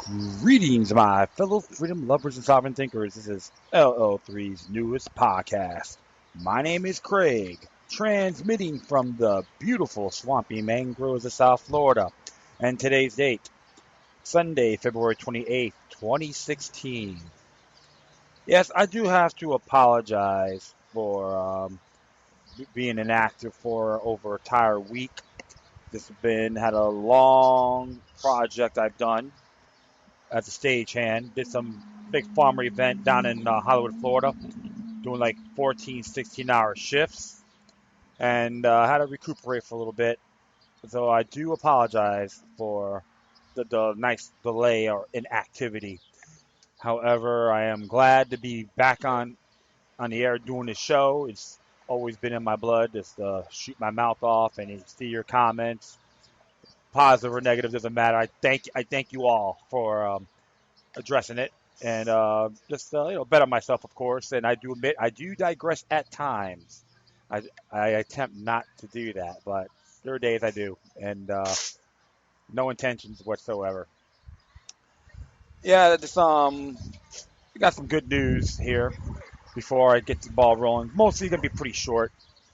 Greetings, my fellow freedom lovers and sovereign thinkers. This is LL3's newest podcast. My name is Craig, transmitting from the beautiful swampy mangroves of South Florida. And today's date, Sunday, February 28th, 2016. Yes, I do have to apologize for being inactive for over an entire week. This has had a long project I've done as a stagehand. Did some big farmer event down in Hollywood, Florida, doing like 14, 16-hour shifts, and had to recuperate for a little bit. So I do apologize for the nice delay or inactivity. However, I am glad to be back on the air doing the show. It's always been in my blood just to shoot my mouth off and see your comments, positive or negative, doesn't matter. I thank you all for addressing it, and just better myself, of course. And I do admit I do digress at times. I I attempt not to do that, but there are days I do, and no intentions whatsoever. Yeah, just we got some good news here before I get the ball rolling. Mostly gonna be pretty short,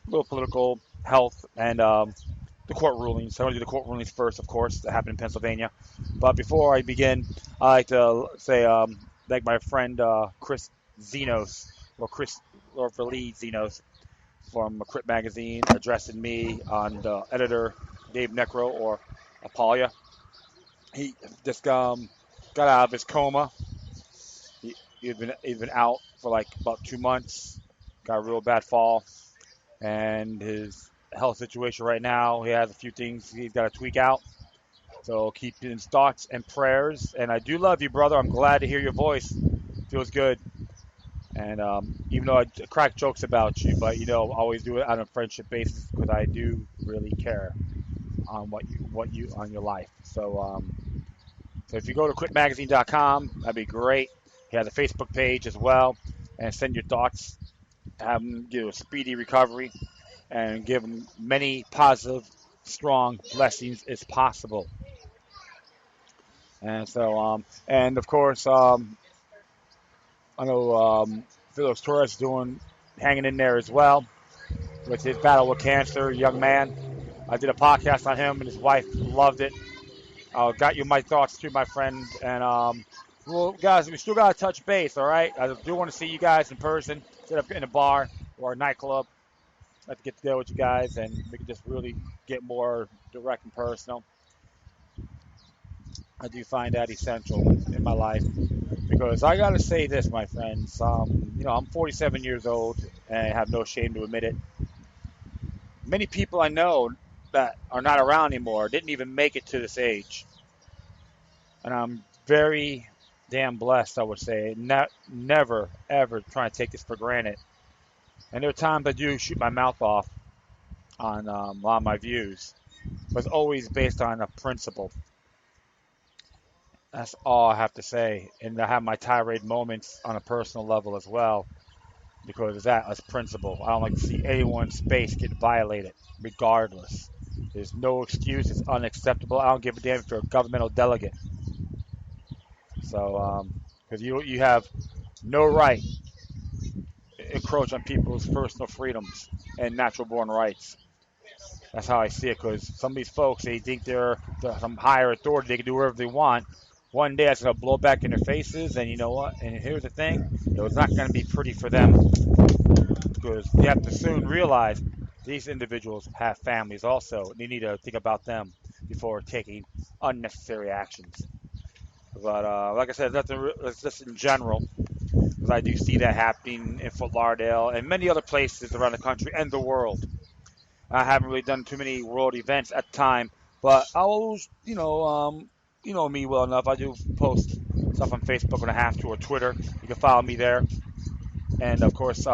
a little political, health, and the court rulings. So I want to do the court rulings first, of course, that happened in Pennsylvania. But before I begin, I like to say, like my friend Chris Zenos, or Chris or Lee Zenos from Crypt Magazine, addressing me on the editor Dave Necro or Apalia. He just got out of his coma. He'd been out for like about 2 months. Got a real bad fall, and his health situation right now, he has a few things he's got to tweak out. So keep in thoughts and prayers. And I do love you, brother. I'm glad to hear your voice. Feels good. And even though I crack jokes about you, but I always do it on a friendship basis because I do really care on what you on your life. So if you go to quitmagazine.com, that'd be great. He has a Facebook page as well, and send your thoughts. Have him give a speedy recovery and give him many positive, strong blessings as possible. And of course, I know Felix Torres is hanging in there as well with his battle with cancer, young man. I did a podcast on him, and his wife loved it. Got you my thoughts too, my friend. And well, guys, we still got to touch base, all right? I do want to see you guys in person, set up in a bar or a nightclub. I'd like to get together with you guys, and we can just really get more direct and personal. I do find that essential in my life because I got to say this, my friends. I'm 47 years old and I have no shame to admit it. Many people I know that are not around anymore didn't even make it to this age, and I'm very damn blessed. I would say, never ever trying to take this for granted. And there are times I do shoot my mouth off on a lot of my views, but it's always based on a principle. That's all I have to say. And I have my tirade moments on a personal level as well because of that as principle. I don't like to see anyone's space get violated, regardless. There's no excuse. It's unacceptable. I don't give a damn if you're a governmental delegate. So, because you have no right to encroach on people's personal freedoms and natural born rights. That's how I see it. Because some of these folks, they think they're some higher authority. They can do whatever they want. One day that's going to blow back in their faces, and you know what? And here's the thing: it's not going to be pretty for them because you have to soon realize these individuals have families also. They need to think about them before taking unnecessary actions. But like I said, that's just in general, because I do see that happening in Fort Lauderdale and many other places around the country and the world. I haven't really done too many world events at the time, but I always, you know me well enough. I do post stuff on Facebook when I have to, or Twitter. You can follow me there. And of course,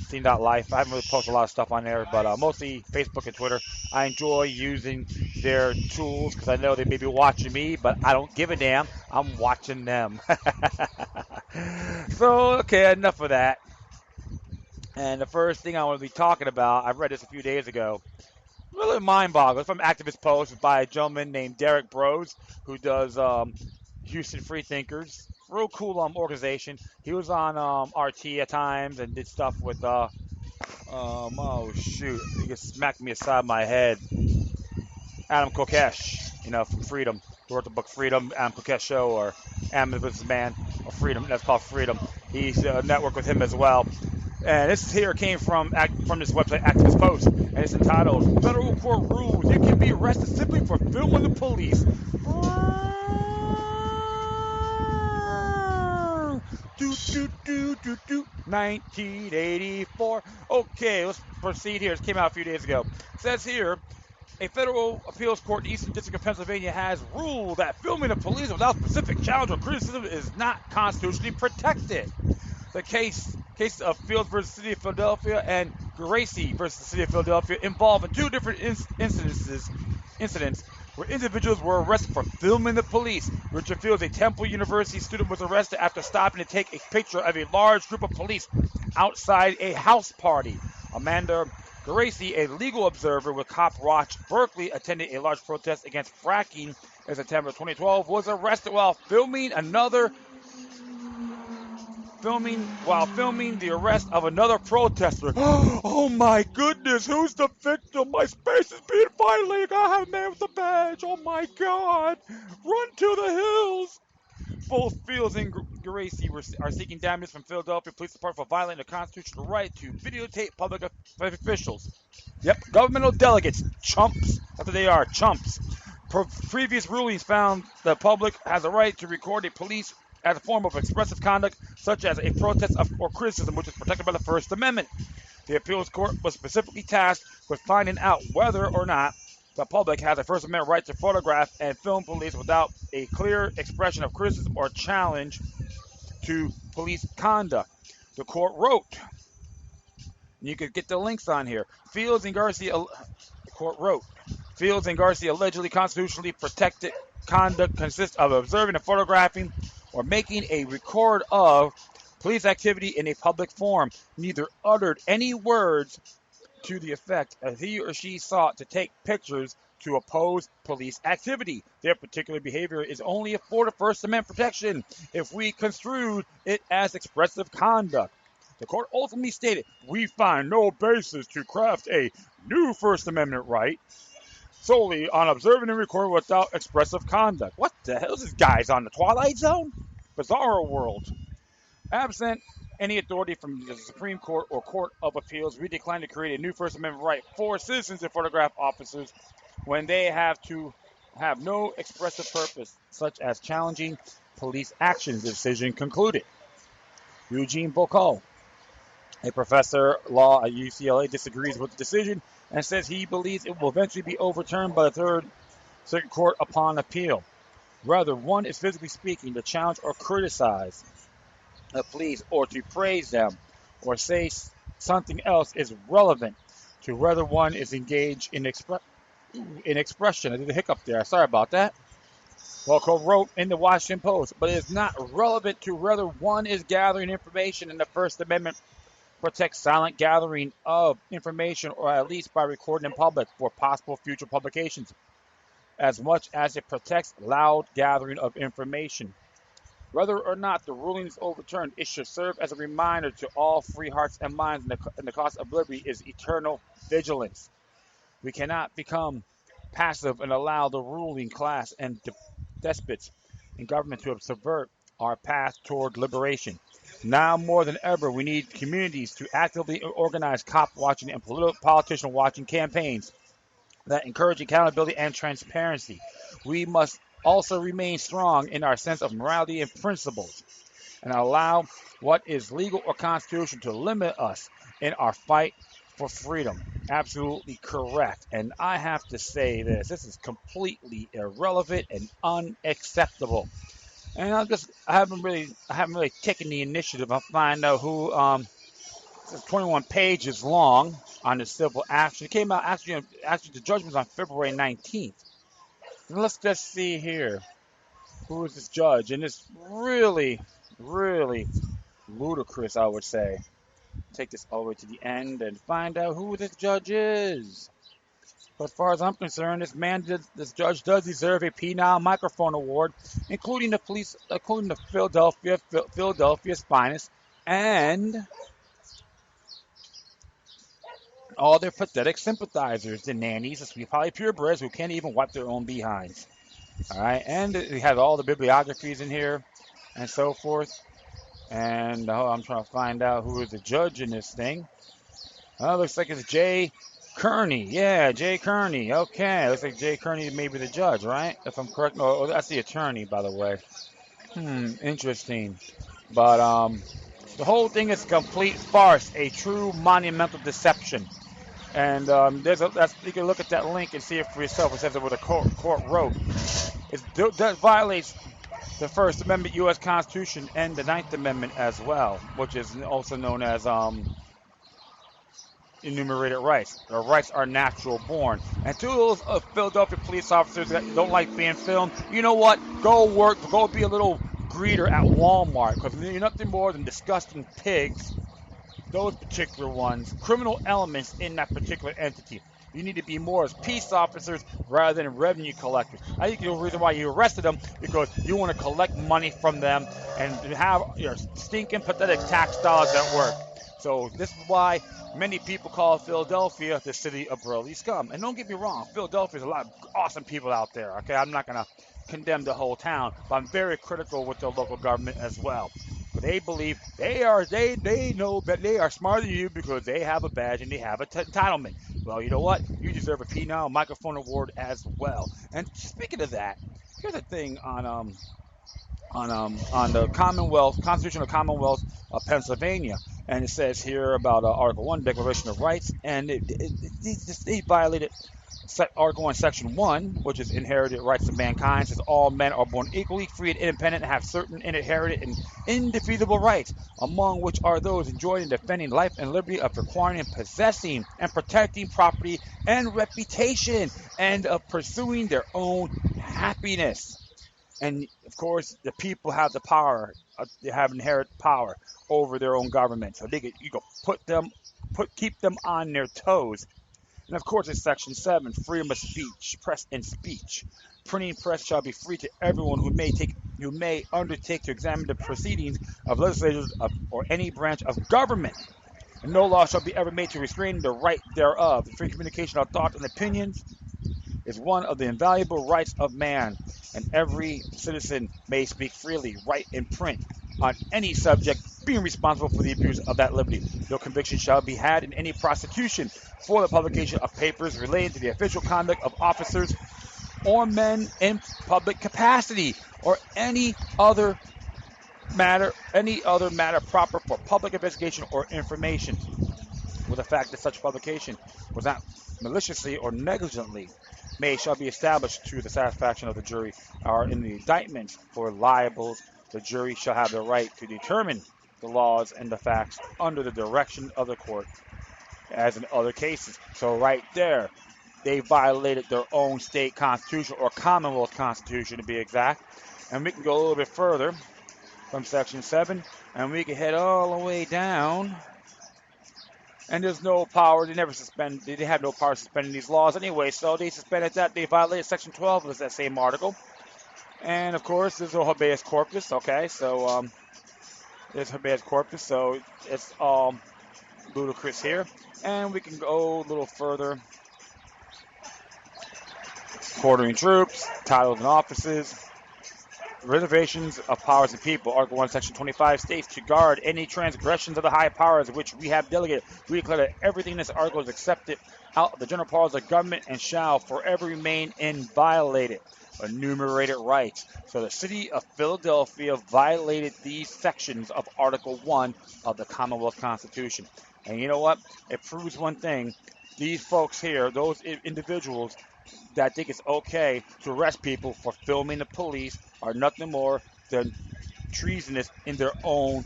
Scene.life. I haven't really posted a lot of stuff on there, but mostly Facebook and Twitter. I enjoy using their tools because I know they may be watching me, but I don't give a damn. I'm watching them. So, okay, enough of that. And the first thing I want to be talking about, I read this a few days ago. Really mind-boggling. From activist post by a gentleman named Derek Bros, who does Houston Freethinkers. Real cool organization. He was on RT at times and did stuff with oh shoot, he just smacked me aside my head. Adam Kokesh, from Freedom. Who wrote the book Freedom, Adam Kokesh Show, or Adam the Man, or Freedom. That's called Freedom. He's networked with him as well. And this here came from this website, Activist Post, and it's entitled "Federal Court Rules You Can Be Arrested Simply for Filming the Police." Do 1984. Okay, let's proceed here. This came out a few days ago. It says here, a federal appeals court in the Eastern District of Pennsylvania has ruled that filming the police without specific challenge or criticism is not constitutionally protected. The case of Fields versus the City of Philadelphia and Gracie versus the City of Philadelphia involved in two different incidents where individuals were arrested for filming the police. Richard Fields, a Temple University student, was arrested after stopping to take a picture of a large group of police outside a house party. Amanda Gracie, a legal observer with Cop Watch Berkeley, attending a large protest against fracking in September 2012, was arrested while filming the arrest of another protester. Oh my goodness, who's the victim? My space is being violated. I have a man with a badge. Oh my God. Run to the hills. Both Fields and Gracie are seeking damages from Philadelphia Police Department for violating the constitutional right to videotape public officials. Yep, governmental delegates, chumps. That's what they are, chumps. Previous rulings found the public has a right to record a police as a form of expressive conduct, such as a protest or criticism, which is protected by the First Amendment. The appeals court was specifically tasked with finding out whether or not the public has a First Amendment right to photograph and film police without a clear expression of criticism or challenge to police conduct. The court wrote, and you could get the links on here, Fields and Garcia allegedly constitutionally protected conduct consists of observing and photographing or making a record of police activity in a public forum, neither uttered any words to the effect as he or she sought to take pictures to oppose police activity. Their particular behavior is only afforded First Amendment protection if we construed it as expressive conduct. The court ultimately stated, we find no basis to craft a new First Amendment right solely on observing and recording without expressive conduct. What the hell is this guy's on the Twilight Zone? Bizarre world. Absent any authority from the Supreme Court or Court of Appeals, we decline to create a new First Amendment right for citizens to photograph officers when they have no expressive purpose, such as challenging police actions. The decision concluded. Eugene Bocco, a professor of law at UCLA, disagrees with the decision and says he believes it will eventually be overturned by the Third Circuit Court upon appeal. Rather, one is physically speaking to challenge or criticize the police or to praise them or say something else is relevant to whether one is engaged in expression. I did a hiccup there. Sorry about that. Walco wrote in the Washington Post, but it is not relevant to whether one is gathering information in the First Amendment protects silent gathering of information, or at least by recording in public for possible future publications, as much as it protects loud gathering of information. Whether or not the ruling is overturned, it should serve as a reminder to all free hearts and minds, and the cost of liberty is eternal vigilance. We cannot become passive and allow the ruling class and despots in government to subvert our path toward liberation. Now more than ever, we need communities to actively organize cop watching and politician watching campaigns that encourage accountability and transparency. We must also remain strong in our sense of morality and principles and allow what is legal or constitutional to limit us in our fight for freedom. Absolutely correct. And I have to say this is completely irrelevant and unacceptable. And I haven't really taken the initiative to find out who. It's 21 pages long on the civil action. It came out actually the judgment was on February 19th. And let's just see here who is this judge, and it's really, really ludicrous, I would say. Take this all the way to the end and find out who this judge is. As far as I'm concerned, this judge does deserve a penile microphone award, including the Philadelphia's finest, and all their pathetic sympathizers, the nannies, the sweet probably purebreds who can't even wipe their own behinds. All right, and we have all the bibliographies in here, and so forth. And I'm trying to find out who is the judge in this thing. Looks like it's Jay Kearney. Yeah, Jay Kearney. Okay, looks like Jay Kearney may be the judge, right? If I'm correct. No, that's the attorney, by the way. Interesting. But the whole thing is a complete farce, a true monumental deception. And you can look at that link and see it for yourself. It says what the court wrote. That violates the First Amendment U.S. Constitution and the Ninth Amendment as well, which is also known as enumerated rights. The rights are natural born. And to those Philadelphia police officers that don't like being filmed, you know what? Go be a little greeter at Walmart, because you're nothing more than disgusting pigs. Those particular ones, criminal elements in that particular entity. You need to be more as peace officers rather than revenue collectors. I think the reason why you arrested them because you want to collect money from them and have your stinking pathetic tax dollars at work. So this is why many people call Philadelphia the city of burly scum. And don't get me wrong, Philadelphia is a lot of awesome people out there. Okay, I'm not gonna condemn the whole town, but I'm very critical with the local government as well. They believe they know that they are smarter than you because they have a badge and they have an entitlement. Well, you know what? You deserve a penile microphone award as well. And speaking of that, here's the thing on the Commonwealth, Constitutional Commonwealth of Pennsylvania, and it says here about Article 1, Declaration of Rights, and they violated Article 1, Section 1, which is inherited rights of mankind, says all men are born equally, free and independent, and have certain inherited and indefeasible rights, among which are those enjoying and defending life and liberty, of acquiring and possessing and protecting property and reputation, and of pursuing their own happiness. And of course, the people have the power. They have inherent power over their own government, so you go keep them on their toes. And of course, it's Section 7, freedom of speech, press and speech. Printing press shall be free to everyone who may undertake to examine the proceedings of legislators or any branch of government. And no law shall be ever made to restrain the right thereof. The free communication of thoughts and opinions is one of the invaluable rights of man, and every citizen may speak freely, write and print on any subject, being responsible for the abuse of that liberty. No conviction shall be had in any prosecution for the publication of papers relating to the official conduct of officers or men in public capacity, or any other matter proper for public investigation or information, with the fact that such publication was not maliciously or negligently made shall be established to the satisfaction of the jury, or in the indictments for libels, the jury shall have the right to determine the laws and the facts under the direction of the court, as in other cases. So right there, they violated their own state constitution, or Commonwealth Constitution to be exact. And we can go a little bit further from Section 7, and we can head all the way down. And there's no power. They have no power suspending these laws anyway. So they suspended that. They violated Section 12 of that same article. And of course, there's no habeas corpus. Okay, so there's habeas corpus. So it's ludicrous here. And we can go a little further. Quartering troops, titles and offices. Reservations of powers of people. Article 1, Section 25 states to guard any transgressions of the high powers which we have delegated. We declare that everything in this article is accepted out of the general powers of government and shall forever remain inviolated. Enumerated rights. So the city of Philadelphia violated these sections of Article 1 of the Commonwealth Constitution. And you know what? It proves one thing. These folks here, those individuals that think it's okay to arrest people for filming the police, are nothing more than treasonous in their own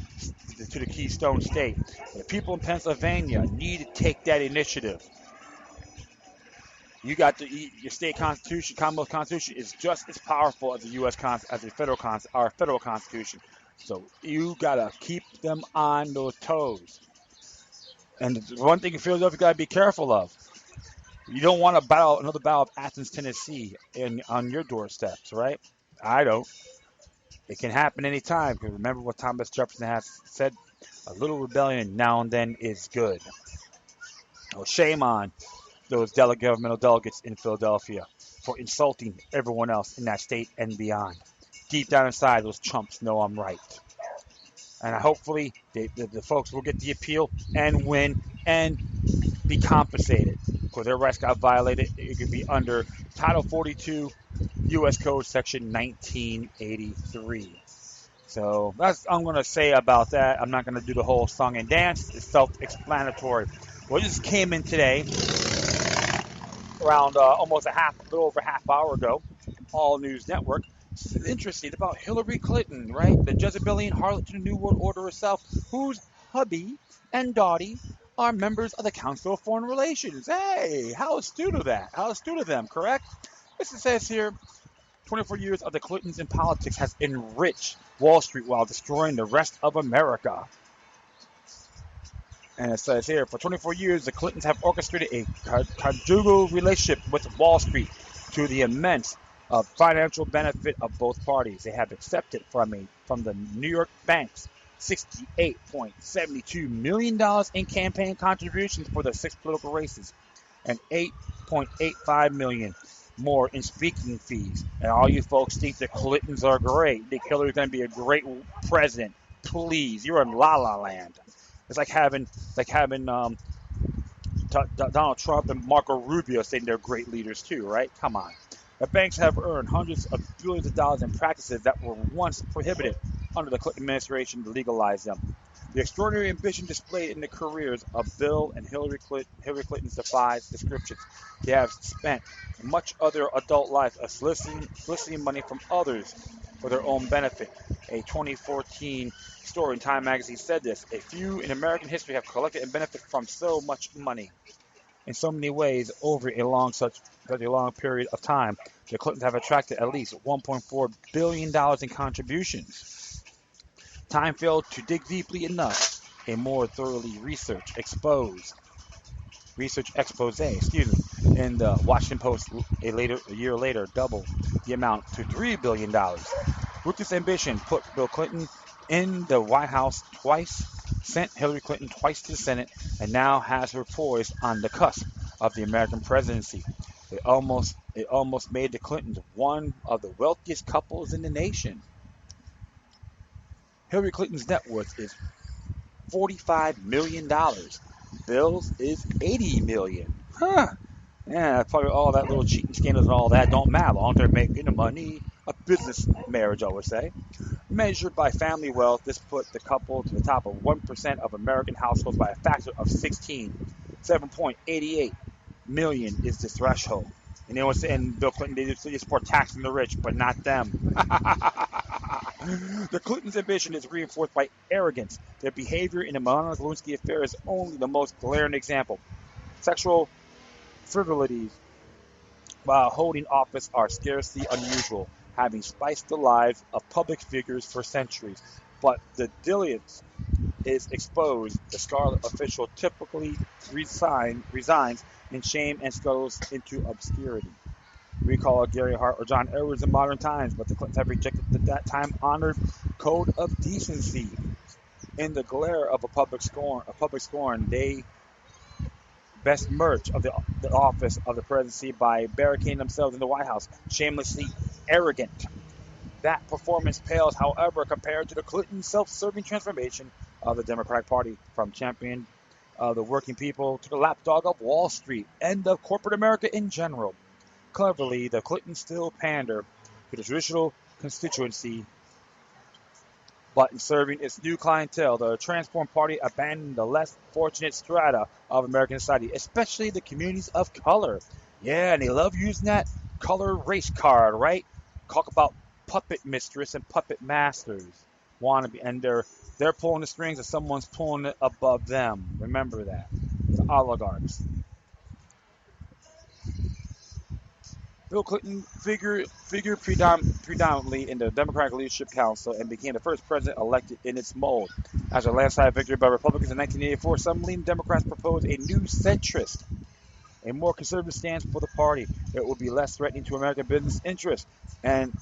to the Keystone State. The people in Pennsylvania need to take that initiative. You got your state constitution, Commonwealth Constitution, is just as powerful as the U.S. as the our federal Constitution. So you gotta keep them on their toes. And one thing in Philadelphia you gotta be careful of. You don't want another battle of Athens, Tennessee, on your doorsteps, right? I don't. It can happen anytime. Because remember what Thomas Jefferson has said: a little rebellion now and then is good. Oh, shame on those governmental delegates in Philadelphia for insulting everyone else in that state and beyond. Deep down inside, those chumps know I'm right. And hopefully the folks will get the appeal and win and be compensated because their rights got violated. It could be under Title 42, U.S. Code Section 1983. So that's all I'm going to say about that. I'm not going to do the whole song and dance. It's self-explanatory. Well, it just came in today around almost a little over a half hour ago, All News Network. This is interesting about Hillary Clinton, right? The Jezebelian harlot to the New World Order herself, whose hubby and Dottie are members of the Council of Foreign Relations. Hey, how astute of that? How astute of them, correct? This says here, 24 years of the Clintons in politics has enriched Wall Street while destroying the rest of America. And it says here, for 24 years, the Clintons have orchestrated a conjugal relationship with Wall Street to the immense financial benefit of both parties. They have accepted from the New York banks $68.72 million in campaign contributions for the 6 political races and $8.85 million more in speaking fees. And all you folks think the Clintons are great. Think Hillary's going to be a great president. Please, you're in La La Land. It's like having Donald Trump and Marco Rubio saying they're great leaders too, right? Come on. The banks have earned hundreds of billions of dollars in practices that were once prohibited under the Clinton administration to legalize them. The extraordinary ambition displayed in the careers of Bill and Hillary Clinton defies descriptions. They have spent much of their adult life soliciting money from others for their own benefit. A 2014 story in Time magazine said this: a few in American history have collected and benefited from so much money. In so many ways, over such a long period of time, the Clintons have attracted at least $1.4 billion in contributions. Time failed to dig deeply enough. A more thoroughly research expose, in the Washington Post a year later doubled the amount to $3 billion. Ruthless ambition put Bill Clinton in the White House twice, sent Hillary Clinton twice to the Senate, and now has her poised on the cusp of the American presidency. It almost made the Clintons one of the wealthiest couples in the nation. Hillary Clinton's net worth is $45 million. Bill's is $80 million. Huh. Yeah, probably all that little cheating scandals and all that don't matter. Aren't they making the money? A business marriage, I would say. Measured by family wealth, this put the couple to the top of 1% of American households by a factor of 16. 7.88 million is the threshold. And they were saying Bill Clinton, they support taxing the rich, but not them. The Clintons' ambition is reinforced by arrogance. Their behavior in the Monica Lewinsky affair is only the most glaring example. Sexual frivolities while holding office are scarcely unusual, having spiced the lives of public figures for centuries. But the diligence is exposed. The scarlet official typically resigns in shame and scuttles into obscurity. We call Gary Hart or John Edwards in modern times, but the Clintons have rejected that time-honored code of decency. In the glare of a public scorn, they best merch of the office of the presidency by barricading themselves in the White House, shamelessly arrogant. That performance pales, however, compared to the Clinton self-serving transformation of the Democratic Party from champion of the working people to the lapdog of Wall Street and of corporate America in general. Cleverly, the Clintons still pander to the traditional constituency, but in serving its new clientele, the transformed party abandoned the less fortunate strata of American society, especially the communities of color. Yeah, and they love using that color race card, right? Talk about puppet mistress and puppet masters. Wannabe, and they're pulling the strings and someone's pulling it above them. Remember that. The oligarchs. Bill Clinton figured predominantly in the Democratic Leadership Council and became the first president elected in its mold. After a landslide victory by Republicans in 1984, some leading Democrats proposed a new centrist a more conservative stance for the party. It would be less threatening to American business interests and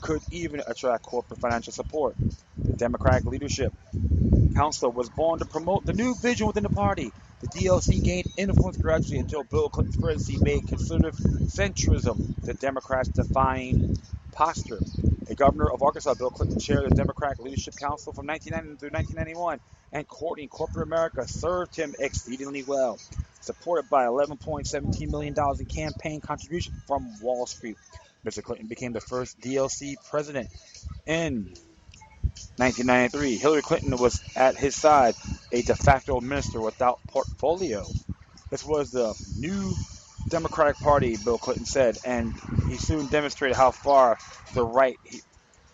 could even attract corporate financial support. The Democratic leadership council was born to promote the new vision within the party. The DLC gained influence gradually until Bill Clinton's presidency made conservative centrism the Democrats' defining posture. A governor of Arkansas, Bill Clinton chaired the Democratic Leadership Council from 1990 through 1991, and courting corporate America served him exceedingly well. Supported by $11.17 million in campaign contributions from Wall Street, Mr. Clinton became the first DLC president in 1993. Hillary Clinton was at his side, a de facto minister without portfolio. This was the new Democratic Party, Bill Clinton said, and he soon demonstrated how far to the right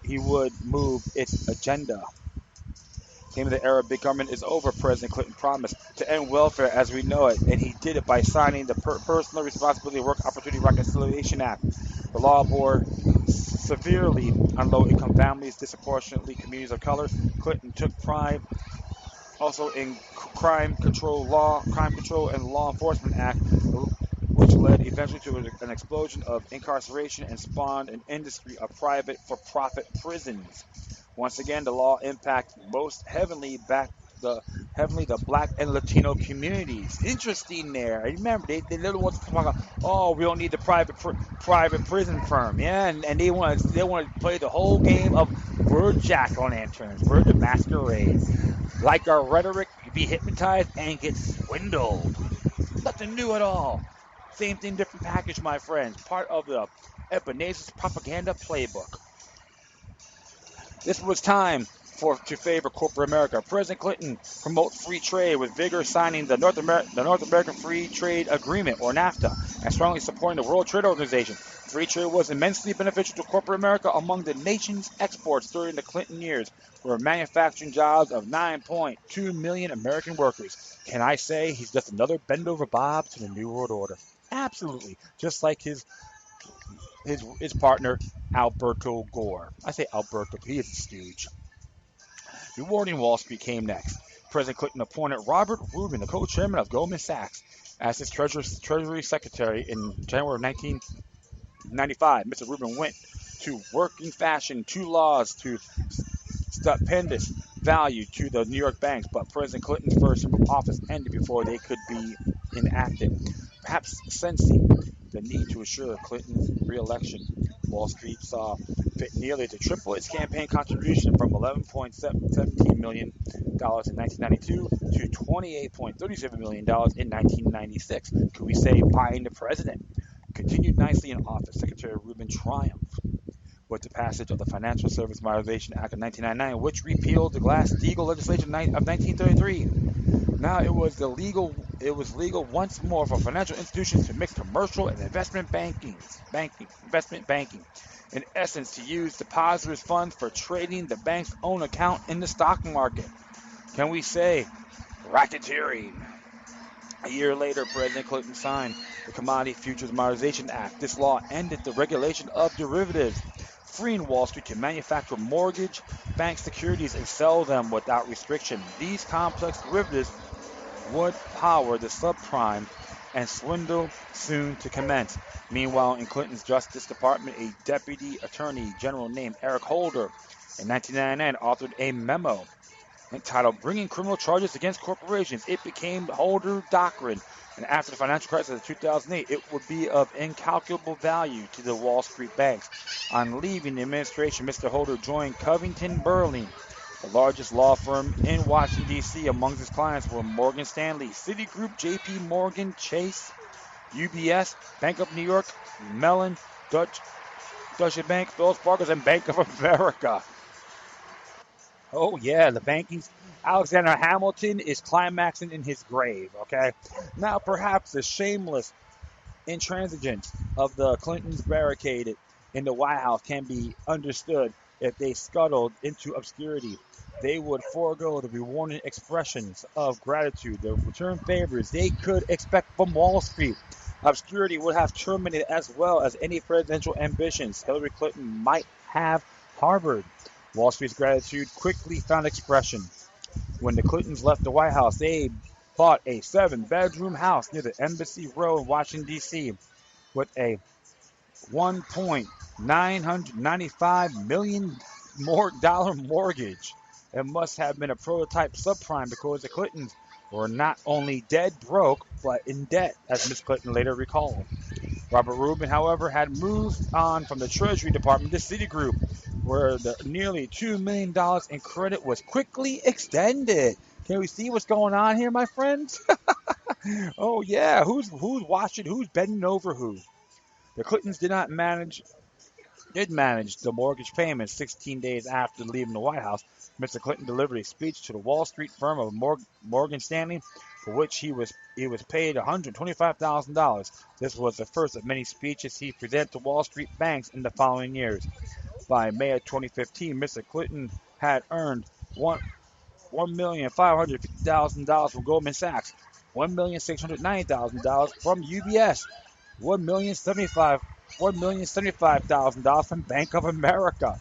he would move its agenda. Came the era big government is over, President Clinton promised to end welfare as we know it, and he did it by signing the Personal Responsibility Work Opportunity Reconciliation Act. The law bore severely on low-income families, disproportionately communities of color. Clinton took pride also in Crime Control and Law Enforcement Act, which led eventually to an explosion of incarceration and spawned an industry of private for-profit prisons. Once again, the law impacted most heavily the black and Latino communities. Interesting there. Remember, they little ones talk about, oh, we don't need the private prison firm, yeah, and they want to play the whole game of we're jack-o'-lanterns, we're the masquerade. Like our rhetoric, be hypnotized and get swindled. Nothing new at all. Same thing, different package, my friends. Part of the Ebenezer's propaganda playbook. This was time to favor corporate America. President Clinton promotes free trade with vigor, signing the North American Free Trade Agreement, or NAFTA, and strongly supporting the World Trade Organization. Free trade was immensely beneficial to corporate America. Among the nation's exports during the Clinton years were manufacturing jobs of 9.2 million American workers. Can I say he's just another bend over Bob to the New World Order? Absolutely. Just like his partner, Alberto Gore. I say Alberto, he is a stooge. Rewarding Wall Street came next. President Clinton appointed Robert Rubin, the co-chairman of Goldman Sachs, as his Treasury Secretary in January of 1995. Mr. Rubin went to working fashion, two laws to stupendous value to the New York banks, but President Clinton's first term of office ended before they could be enacted. Perhaps sensing the need to assure Clinton's re-election, Wall Street saw fit nearly to triple its campaign contribution from $11.17 million in 1992 to $28.37 million in 1996. Could we say buying the president? Continued nicely in office, Secretary Rubin triumphed with the passage of the Financial Service Modernization Act of 1999, which repealed the Glass-Steagall legislation of 1933. Now it was legal once more for financial institutions to mix commercial and investment banking. In essence, to use depositors' funds for trading the bank's own account in the stock market. Can we say racketeering? A year later, President Clinton signed the Commodity Futures Modernization Act. This law ended the regulation of derivatives, freeing Wall Street to manufacture mortgage-backed securities and sell them without restriction. These complex derivatives would power the subprime and swindle soon to commence. Meanwhile, in Clinton's Justice Department, a deputy attorney general named Eric Holder in 1999 authored a memo entitled Bringing Criminal Charges Against Corporations. It became Holder Doctrine, and after the financial crisis of 2008, it would be of incalculable value to the Wall Street banks. On leaving the administration, Mr. Holder joined Covington Burling, the largest law firm in Washington, D.C. Among his clients were Morgan Stanley, Citigroup, J.P. Morgan, Chase, UBS, Bank of New York, Mellon, Deutsche Bank, Wells Fargo, and Bank of America. Oh, yeah, the banking's Alexander Hamilton is climaxing in his grave, okay? Now, perhaps the shameless intransigence of the Clintons barricaded in the White House can be understood if they scuttled into obscurity. They would forego the rewarding expressions of gratitude, the return favors they could expect from Wall Street. Obscurity would have terminated as well as any presidential ambitions Hillary Clinton might have harbored. Wall Street's gratitude quickly found expression. When the Clintons left the White House, they bought a 7-bedroom house near the Embassy Row in Washington, D.C. with a $1.995 million dollar mortgage. It must have been a prototype subprime because the Clintons were not only dead broke, but in debt, as Miss Clinton later recalled. Robert Rubin, however, had moved on from the Treasury Department to Citigroup, where the nearly $2 million in credit was quickly extended. Can we see what's going on here, my friends? Oh yeah, who's watching? Who's bending over who? The Clintons did manage the mortgage payments 16 days after leaving the White House. Mr. Clinton delivered a speech to the Wall Street firm of Morgan Stanley, for which he was paid $125,000. This was the first of many speeches he presented to Wall Street banks in the following years. By May of 2015, Mr. Clinton had earned $1,550,000 from Goldman Sachs, $1,690,000 from UBS, $1,075,000 from Bank of America,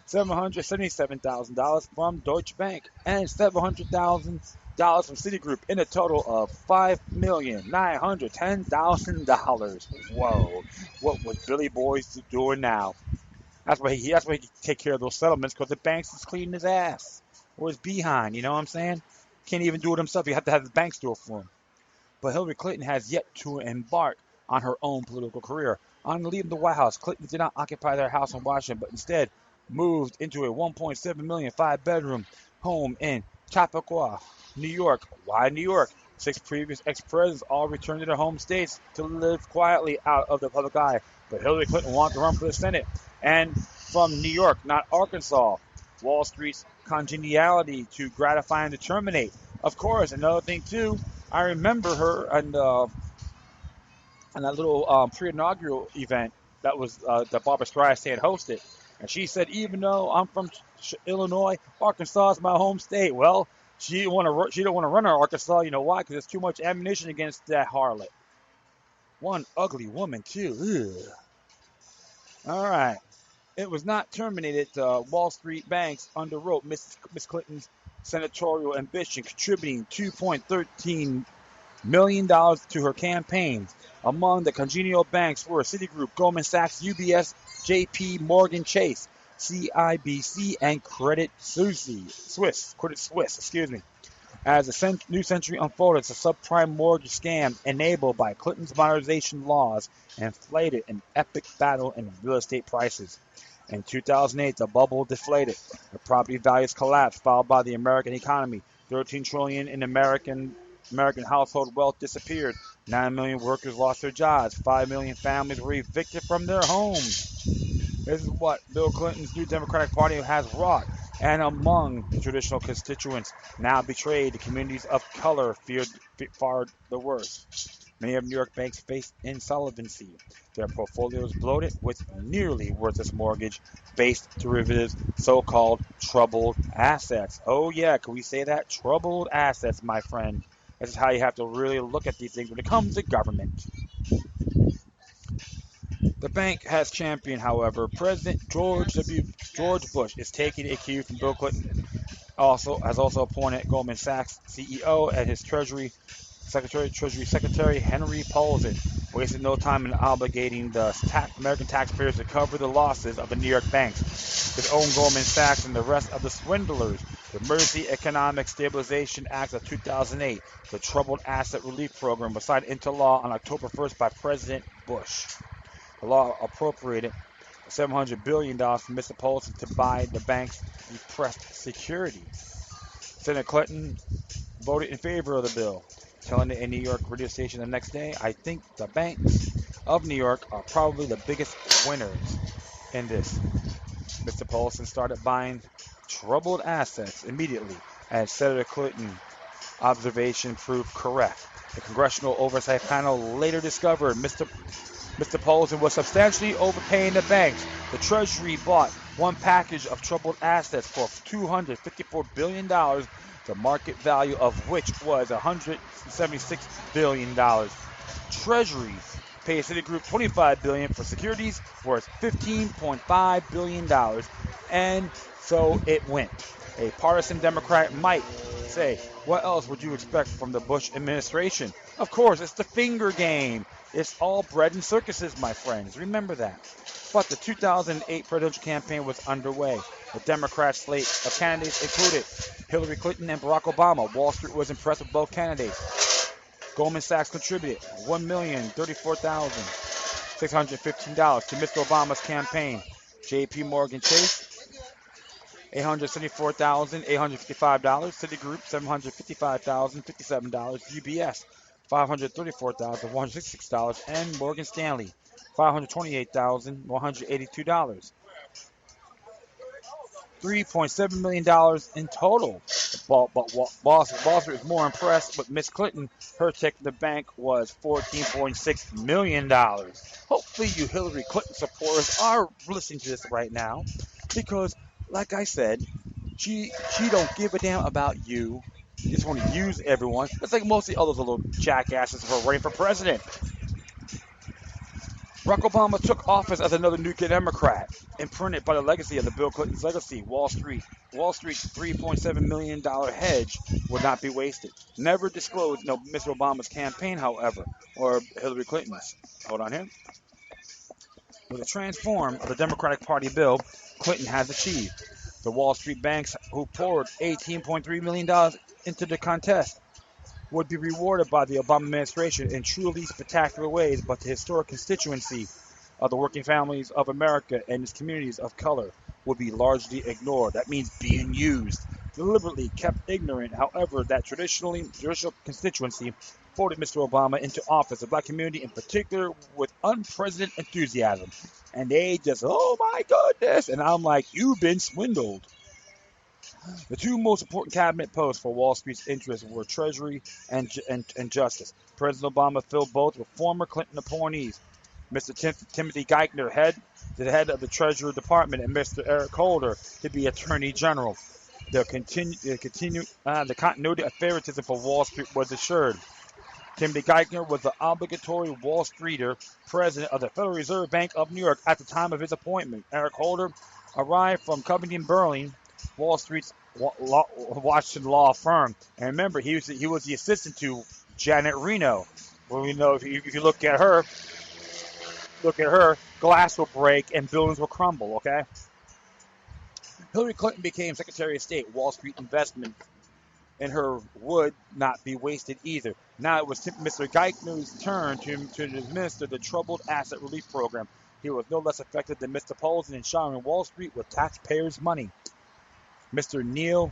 $777,000 from Deutsche Bank, and $700,000 from Citigroup, in a total of $5,910,000. Whoa! What was Billy Boys doing now? That's why he can take care of those settlements, because the banks is cleaning his ass or his behind. You know what I'm saying? Can't even do it himself. You have to have the banks do it for him. But Hillary Clinton has yet to embark on her own political career. On leaving the White House, Clinton did not occupy their house in Washington, but instead moved into a $1.7 million 5-bedroom home in Chappaqua, New York. Why New York? 6 previous ex-presidents all returned to their home states to live quietly out of the public eye. But Hillary Clinton wanted to run for the Senate, and from New York, not Arkansas. Wall Street's congeniality to gratify and to terminate. Of course, another thing too, I remember her and that little pre-inaugural event that Barbara Streisand hosted, and she said, even though I'm from Illinois, Arkansas is my home state. Well, she didn't want to run on Arkansas. You know why? Because there's too much ammunition against that harlot. One ugly woman too. Ugh. All right. It was not terminated. Wall Street banks underwrote Miss Clinton's senatorial ambition, contributing $2.13 million to her campaigns. Among the congenial banks were Citigroup, Goldman Sachs, UBS, JP Morgan Chase, CIBC, and Credit Suisse. Excuse me. As the new century unfolded, the subprime mortgage scam enabled by Clinton's modernization laws inflated an epic battle in real estate prices. In 2008, the bubble deflated. The property values collapsed, followed by the American economy. $13 trillion in American household wealth disappeared. 9 million workers lost their jobs. 5 million families were evicted from their homes. This is what Bill Clinton's new Democratic Party has wrought. And among the traditional constituents now betrayed, the communities of color fared the worst. Many of New York banks faced insolvency. Their portfolios bloated with nearly worthless mortgage-based derivatives, so-called troubled assets. Oh yeah, can we say that? Troubled assets, my friend. This is how you have to really look at these things when it comes to government. The bank has championed, however, President George Bush is taking a cue from Bill Clinton. Has also appointed Goldman Sachs CEO and his Treasury Secretary Henry Paulson, wasted no time in obligating the American taxpayers to cover the losses of the New York banks, his own Goldman Sachs, and the rest of the swindlers. The Emergency Economic Stabilization Act of 2008, the Troubled Asset Relief Program, was signed into law on October 1st by President Bush. The law appropriated $700 billion from Mr. Paulson to buy the bank's repressed securities. Senator Clinton voted in favor of the bill, telling a New York radio station the next day, I think the banks of New York are probably the biggest winners in this. Mr. Paulson started buying troubled assets immediately, as Senator Clinton's observation proved correct. The Congressional Oversight Panel later discovered Mr. Paulson was substantially overpaying the banks. The Treasury bought one package of troubled assets for $254 billion, the market value of which was $176 billion. Treasuries paid Citigroup $25 billion for securities worth $15.5 billion, and so it went. A partisan Democrat might say, what else would you expect from the Bush administration? Of course, it's the finger game. It's all bread and circuses, my friends. Remember that. But the 2008 presidential campaign was underway. The Democrat slate of candidates included Hillary Clinton and Barack Obama. Wall Street was impressed with both candidates. Goldman Sachs contributed $1,034,615 to Mr. Obama's campaign. J.P. Morgan Chase, $874,855. Citigroup, $755,057. UBS, $534,166. And Morgan Stanley, $528,182. $3.7 million in total. But Wall Street was more impressed with Miss Clinton. Her check to the bank was $14.6 million. Hopefully you Hillary Clinton supporters are listening to this right now because, like I said, she don't give a damn about you. She just want to use everyone. It's like most of the other little jackasses who are running for president. Barack Obama took office as another New Democrat, imprinted by the legacy of the Bill Clinton's legacy. Wall Street's $3.7 million hedge would not be wasted. Never disclosed Mr. Obama's campaign, however, or Hillary Clinton's. Hold on here. With a transform of the Democratic Party bill, Clinton has achieved. The Wall Street banks who poured $18.3 million into the contest would be rewarded by the Obama administration in truly spectacular ways, but the historic constituency of the working families of America and its communities of color would be largely ignored. That means being used, deliberately kept ignorant. However, that traditional constituency voted Mr. Obama into office, the black community in particular, with unprecedented enthusiasm. And they just, oh my goodness. And I'm like, you've been swindled. The two most important cabinet posts for Wall Street's interests were Treasury and Justice. President Obama filled both with former Clinton appointees. Mr. Timothy Geithner, the head of the Treasury Department, and Mr. Eric Holder to be Attorney General. The continuity of favoritism for Wall Street was assured. Timothy Geithner was the obligatory Wall Streeter president of the Federal Reserve Bank of New York at the time of his appointment. Eric Holder arrived from Covington Burling, Wall Street's Washington law firm. And remember, he was the assistant to Janet Reno. Well, we know if you look at her, glass will break and buildings will crumble, okay? Hillary Clinton became Secretary of State. Wall Street investment in her would not be wasted either. Now it was Mr. Geithner's turn to administer the Troubled Asset Relief Program. He was no less effective than Mr. Polson in showering Wall Street with taxpayers' money. Mr. Neil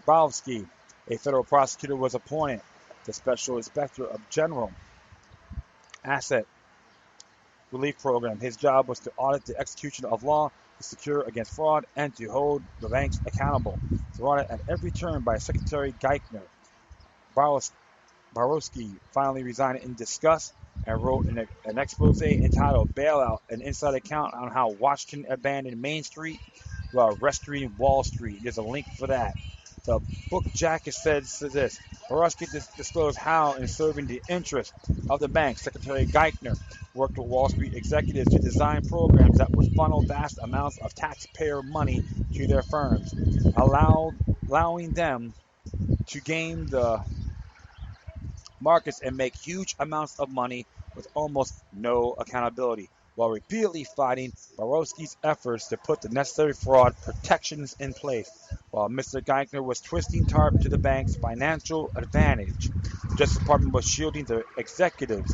Browski, a federal prosecutor, was appointed the Special Inspector of General Asset Relief Program. His job was to audit the execution of law, to secure against fraud, and to hold the banks accountable. Thwarted at every turn by Secretary Geithner, Borowski finally resigned in disgust and wrote an expose entitled Bailout, an inside account on how Washington abandoned Main Street while rescuing Wall Street. There's a link for that. The book jacket says this. Borowski disclosed how, in serving the interests of the bank, Secretary Geithner worked with Wall Street executives to design programs that would funnel vast amounts of taxpayer money to their firms, allowing them to game the markets and make huge amounts of money with almost no accountability, while repeatedly fighting Borowski's efforts to put the necessary fraud protections in place. While Mr. Geithner was twisting TARP to the bank's financial advantage, the Justice Department was shielding the executives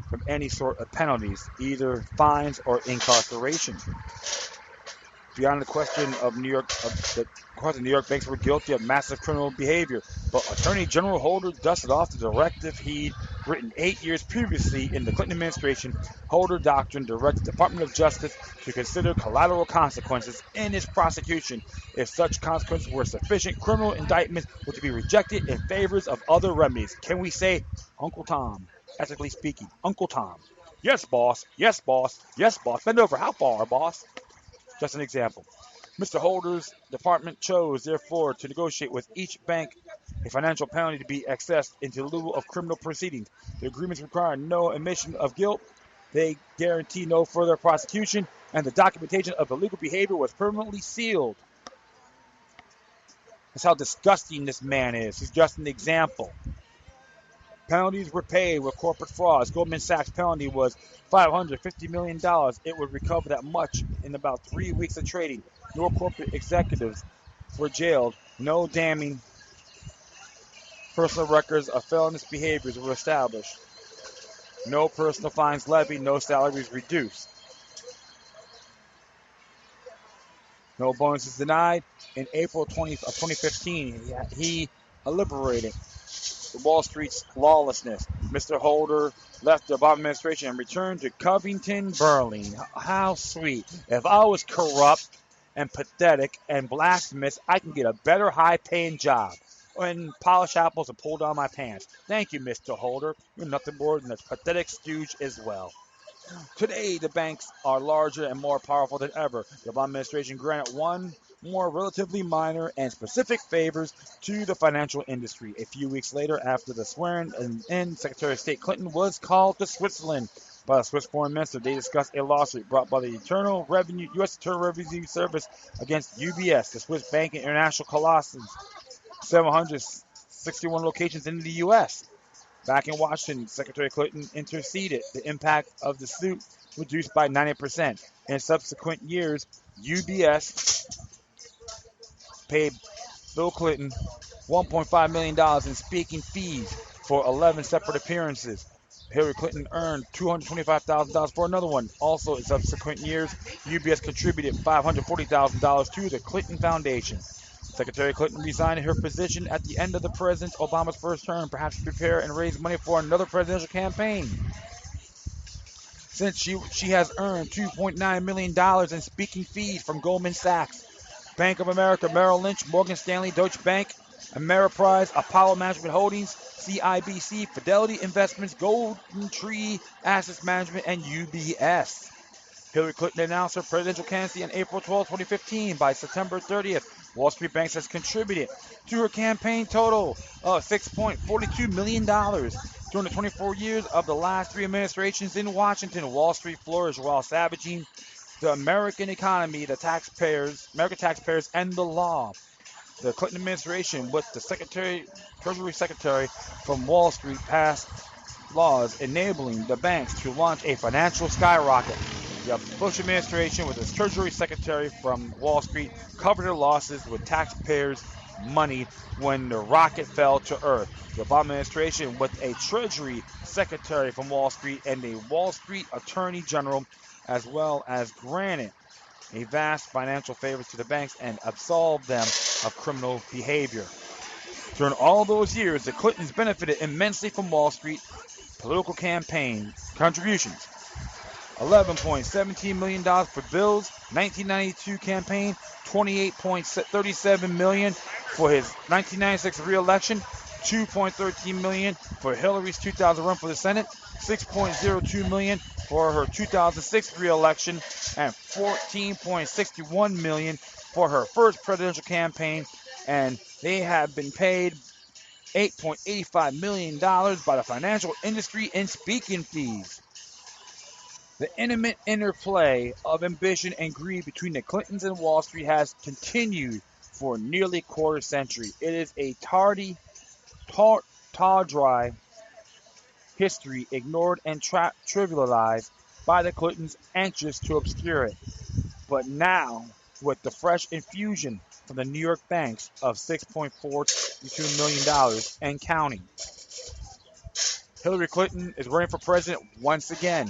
from any sort of penalties, either fines or incarceration. Beyond the question of New York banks were guilty of massive criminal behavior, but Attorney General Holder dusted off the directive he'd written 8 years previously in the Clinton administration. Holder doctrine directed the Department of Justice to consider collateral consequences in its prosecution. If such consequences were sufficient, criminal indictments were to be rejected in favor of other remedies. Can we say, Uncle Tom, ethically speaking, Uncle Tom? Yes, boss. Yes, boss. Yes, boss. Bend over. How far, boss? Just an example. Mr. Holder's department chose, therefore, to negotiate with each bank a financial penalty to be accessed into lieu of criminal proceedings. The agreements require no admission of guilt. They guarantee no further prosecution, and the documentation of the legal behavior was permanently sealed. That's how disgusting this man is. He's just an example. Penalties were paid with corporate frauds. Goldman Sachs' penalty was $550 million. It would recover that much in about 3 weeks of trading. No corporate executives were jailed. No damning personal records of felonious behaviors were established. No personal fines levied. No salaries reduced. No bonuses denied. In April 2015, he liberated Wall Street's lawlessness. Mr. Holder left the Obama administration and returned to Covington, Burling. How sweet. If I was corrupt and pathetic and blasphemous, I can get a better high-paying job and polish apples and pull down my pants. Thank you, Mr. Holder. You're nothing more than a pathetic stooge as well. Today, the banks are larger and more powerful than ever. The Obama administration granted one more relatively minor and specific favors to the financial industry. A few weeks later, after the swearing-in, Secretary of State Clinton was called to Switzerland by the Swiss Foreign Minister. They discussed a lawsuit brought by the U.S. Internal Revenue Service against UBS, the Swiss banking international colossus, 761 locations in the U.S. Back in Washington, Secretary Clinton interceded. The impact of the suit reduced by 90%. In subsequent years, UBS paid Bill Clinton $1.5 million in speaking fees for 11 separate appearances. Hillary Clinton earned $225,000 for another one. Also, in subsequent years, UBS contributed $540,000 to the Clinton Foundation. Secretary Clinton resigned her position at the end of the President Obama's first term, perhaps to prepare and raise money for another presidential campaign. Since she has earned $2.9 million in speaking fees from Goldman Sachs, Bank of America, Merrill Lynch, Morgan Stanley, Deutsche Bank, Ameriprise, Apollo Management Holdings, CIBC, Fidelity Investments, Golden Tree Asset Management, and UBS. Hillary Clinton announced her presidential candidacy on April 12, 2015. By September 30th, Wall Street Banks has contributed to her campaign total of $6.42 million. During the 24 years of the last 3 administrations in Washington, Wall Street flourished while savaging the American economy, American taxpayers, and the law. The Clinton administration, with the Treasury Secretary from Wall Street, passed laws enabling the banks to launch a financial skyrocket. The Bush administration, with its Treasury Secretary from Wall Street, covered their losses with taxpayers' money when the rocket fell to earth. The Obama administration, with a Treasury Secretary from Wall Street and a Wall Street Attorney General, as well as granted a vast financial favors to the banks and absolved them of criminal behavior. During all those years, the Clintons benefited immensely from Wall Street political campaign contributions. $11.17 million for Bill's 1992 campaign, $28.37 million for his 1996 re-election, $2.13 million for Hillary's 2000 run for the Senate, $6.02 million for her 2006 re-election, and $14.61 million for her first presidential campaign. And they have been paid $8.85 million by the financial industry in speaking fees. The intimate interplay of ambition and greed between the Clintons and Wall Street has continued for nearly a quarter century. It is a tawdry history ignored and trivialized by the Clintons, anxious to obscure it. But now, with the fresh infusion from the New York banks of $6.42 million and counting, Hillary Clinton is running for president once again.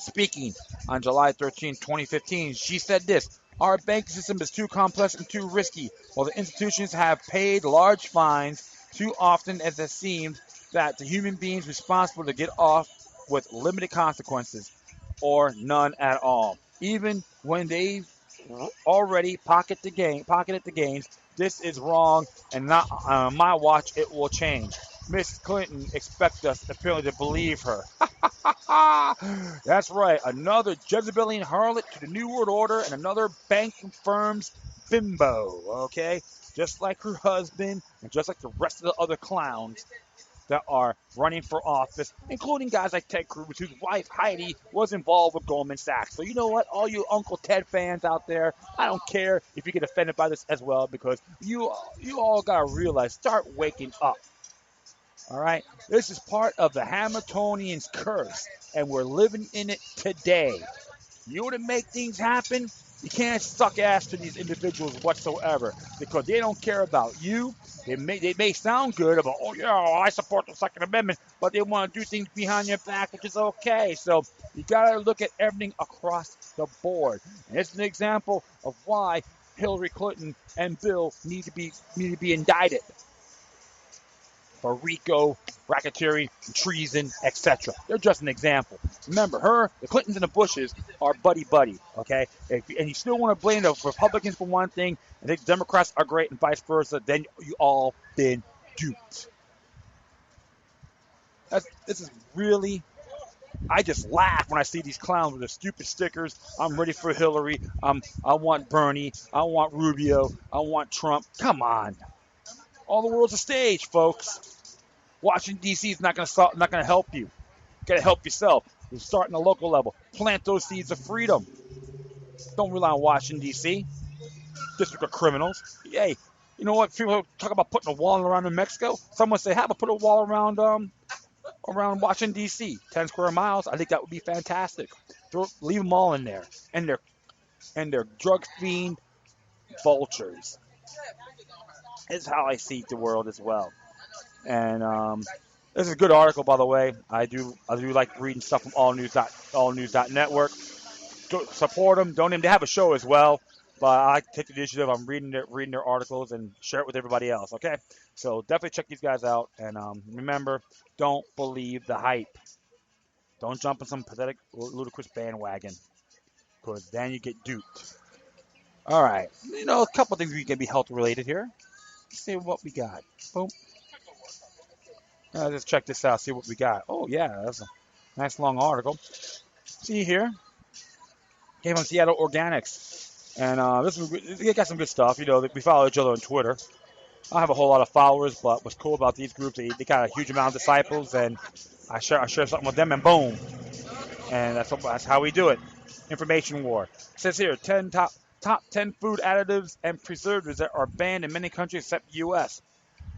Speaking on July 13, 2015, she said this: "Our banking system is too complex and too risky. While the institutions have paid large fines, too often as it seems that the human beings responsible to get off with limited consequences or none at all. Even when they've already pocketed the gains, this is wrong, and not on my watch it will change." Miss Clinton expects us apparently to believe her. That's right, another Jezebelian harlot to the New World Order and another banking firm's bimbo, okay? Just like her husband and just like the rest of the other clowns that are running for office, including guys like Ted Cruz, whose wife Heidi was involved with Goldman Sachs. So you know what, all you Uncle Ted fans out there, I don't care if you get offended by this as well, because you all gotta realize, start waking up. All right, this is part of the Hamiltonian's curse, and we're living in it today. You want to make things happen? You can't suck ass to these individuals whatsoever, because they don't care about you. They may sound good about, oh yeah, I support the Second Amendment, but they want to do things behind your back, which is okay. So you got to look at everything across the board. And it's an example of why Hillary Clinton and Bill need to be indicted for RICO, racketeering, treason, etc. They're just an example. Remember, the Clintons and the Bushes are buddy-buddy, okay? And you still want to blame the Republicans for one thing, and the Democrats are great and vice versa, then you all been duped. This is really... I just laugh when I see these clowns with their stupid stickers. I'm ready for Hillary. I want Bernie. I want Rubio. I want Trump. Come on. All the world's a stage, folks. Washington, D.C. is not going to help you. You got to help yourself. You start in the local level. Plant those seeds of freedom. Don't rely on Washington, D.C. District of criminals. Hey, you know what? People talk about putting a wall around New Mexico. Someone say, how about put a wall around Washington, D.C.? 10 square miles. I think that would be fantastic. Leave them all in there. And they're drug fiend vultures. This is how I see the world as well. And this is a good article, by the way. I do like reading stuff from allnews.network. Support them. Don't even. They have a show as well, but I take the initiative. I'm reading their articles and share it with everybody else. Okay, so definitely check these guys out. And remember, don't believe the hype. Don't jump on some pathetic, ludicrous bandwagon, because then you get duped. All right, a couple things we can be health related here. Let's see what we got. Boom. Let's just check this out, see what we got. Oh, yeah, that's a nice long article. See here. Came from Seattle Organics. And they got some good stuff. We follow each other on Twitter. I don't have a whole lot of followers, but what's cool about these groups, they got a huge amount of disciples, and I share something with them, and boom. And that's how we do it. Information war. It says here, top 10 food additives and preservatives that are banned in many countries except the U.S.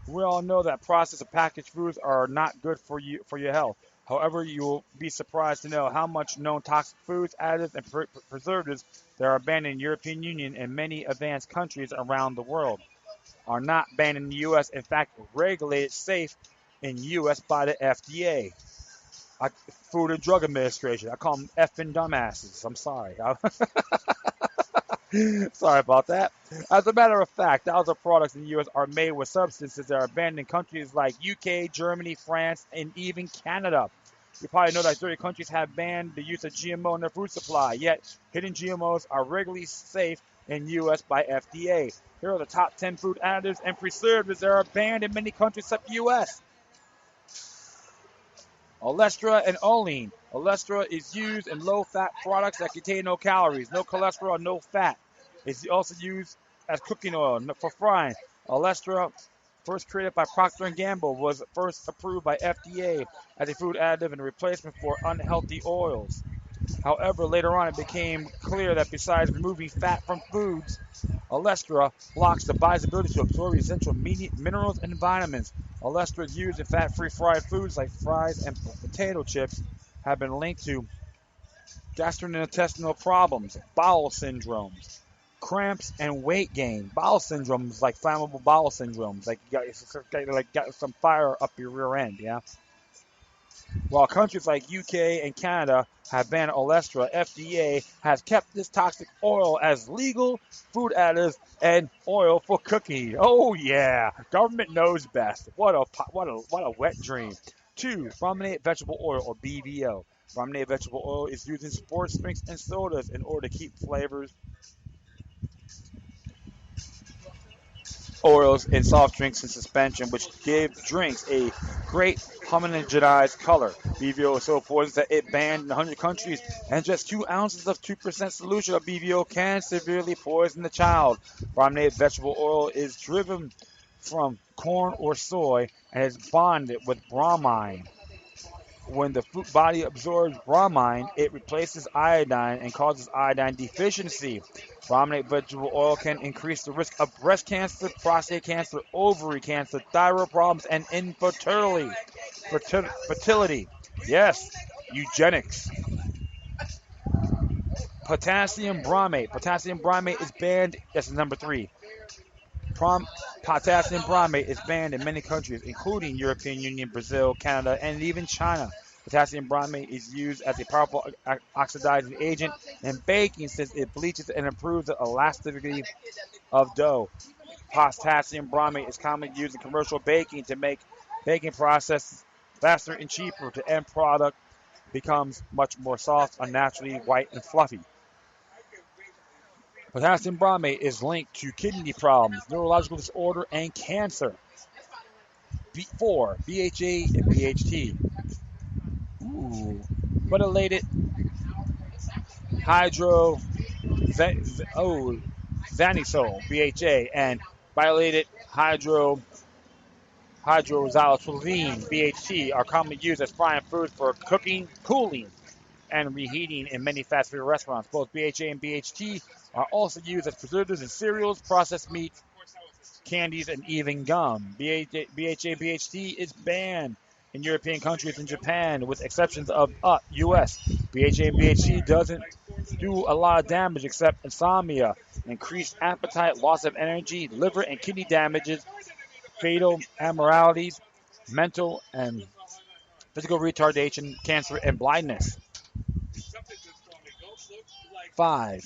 We all know that processed and packaged foods are not good for your health. However, you will be surprised to know how much known toxic foods, additives, and preservatives that are banned in the European Union and many advanced countries around the world are not banned in the U.S. In fact, regulated safe in the U.S. by the FDA, Food and Drug Administration. I call them effing dumbasses. I'm sorry. Sorry about that. As a matter of fact, thousands of products in the U.S. are made with substances that are banned in countries like UK, Germany, France, and even Canada. You probably know that 30 countries have banned the use of GMO in their food supply, yet hidden GMOs are regularly safe in the U.S. by FDA. Here are the top 10 food additives and preservatives that are banned in many countries except the U.S. Olestra and Oleine. Olestra is used in low-fat products that contain no calories, no cholesterol, no fat. It's also used as cooking oil for frying. Olestra, first created by Procter & Gamble, was first approved by FDA as a food additive and a replacement for unhealthy oils. However, later on it became clear that besides removing fat from foods, Olestra blocks the body's ability to absorb essential minerals and vitamins. Olestra is used in fat-free fried foods like fries and potato chips, have been linked to gastrointestinal problems, bowel syndromes, cramps, and weight gain. Bowel syndromes, like flammable bowel syndromes, like you got some fire up your rear end, yeah? While countries like UK and Canada have banned Olestra, FDA has kept this toxic oil as legal food additives and oil for cooking. Oh yeah, government knows best. What a wet dream. 2. Brominated vegetable oil, or BVO. Brominated vegetable oil is used in sports drinks and sodas in order to keep flavors, oils in soft drinks and suspension, which give drinks a great homogenized color. BVO is so poisonous that it banned in 100 countries, and just 2 ounces of 2% solution of BVO can severely poison the child. Brominated vegetable oil is derived from corn or soy and is bonded with bromine. When the food body absorbs bromine, it replaces iodine and causes iodine deficiency. Brominate vegetable oil can increase the risk of breast cancer, prostate cancer, ovary cancer, thyroid problems, and infertility. Fertility. Yes, eugenics. Potassium bromate. Potassium bromate is banned. That's number three. Prom, Potassium bromate is banned in many countries, including European Union, Brazil, Canada, and even China. Potassium bromate is used as a powerful oxidizing agent in baking since it bleaches and improves the elasticity of dough. Potassium bromate is commonly used in commercial baking to make baking processes faster and cheaper. The end product becomes much more soft, unnaturally white, and fluffy. Potassium bromate is linked to kidney problems, neurological disorder, and cancer. 4. BHA and BHT. Ooh. Butylated hydro xanisol, BHA, and butylated hydroxytoluene, BHT, are commonly used as frying foods for cooking, cooling, and reheating in many fast food restaurants. Both BHA and BHT are also used as preservatives in cereals, processed meats, candies, and even gum. BHA BHT is banned in European countries and Japan, with exceptions of U.S. BHA and BHT doesn't do a lot of damage except insomnia, increased appetite, loss of energy, liver and kidney damages, fatal abnormalities, mental and physical retardation, cancer, and blindness. 5.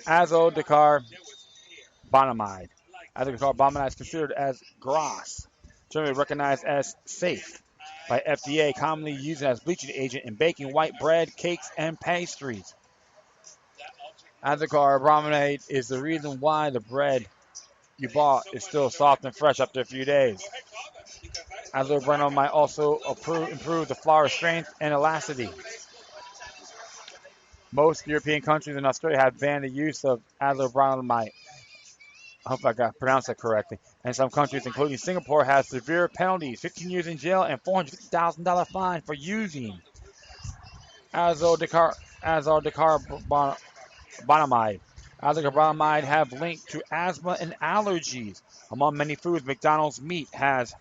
Azodicarbonamide. Azodicarbonamide is considered as GRAS, generally recognized as safe by FDA, commonly used as bleaching agent in baking white bread, cakes, and pastries. Azodicarbonamide is the reason why the bread you bought is still soft and fresh after a few days. Azodicarbonamide also improve the flour strength and elasticity. Most European countries and Australia have banned the use of azobronamide. I hope I got pronounced that correctly. And some countries, including Singapore, have severe penalties: 15 years in jail and $450,000 fine for using azodicarbonamide. Azodicarbonamide have linked to asthma and allergies. Among many foods, McDonald's meat has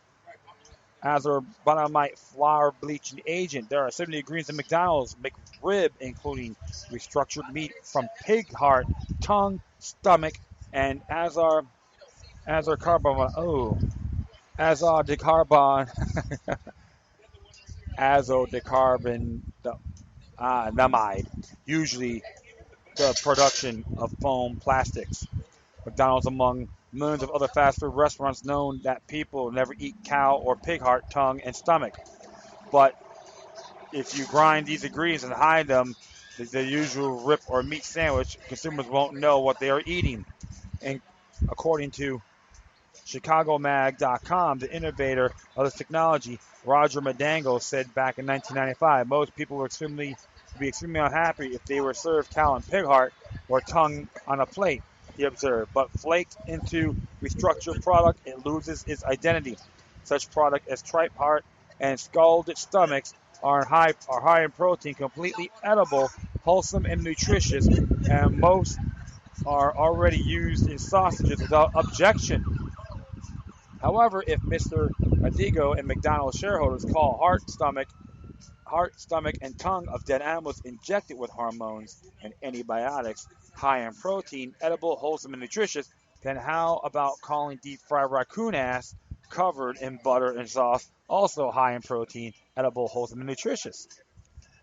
azobronamide flour bleaching agent. There are 70 ingredients in McDonald's McRib, including restructured meat from pig heart, tongue, stomach, and azodicarbonamide, usually the production of foam plastics. McDonald's, among millions of other fast food restaurants, known that people never eat cow or pig heart, tongue, and stomach. But if you grind these ingredients and hide them, the usual rib or meat sandwich, consumers won't know what they are eating. And according to ChicagoMag.com, the innovator of this technology, Roger Madango, said back in 1995, most people would be extremely unhappy if they were served cow and pig heart or tongue on a plate, he observed. But flaked into restructured product, it loses its identity. Such product as tripe heart and scalded stomachs are high in protein, completely edible, wholesome, and nutritious, and most are already used in sausages without objection. However, if Mr. Adigo and McDonald's shareholders call heart, stomach, and tongue of dead animals injected with hormones and antibiotics high in protein, edible, wholesome, and nutritious, then how about calling deep fried raccoon ass covered in butter and sauce also high in protein, edible, wholesome, and nutritious?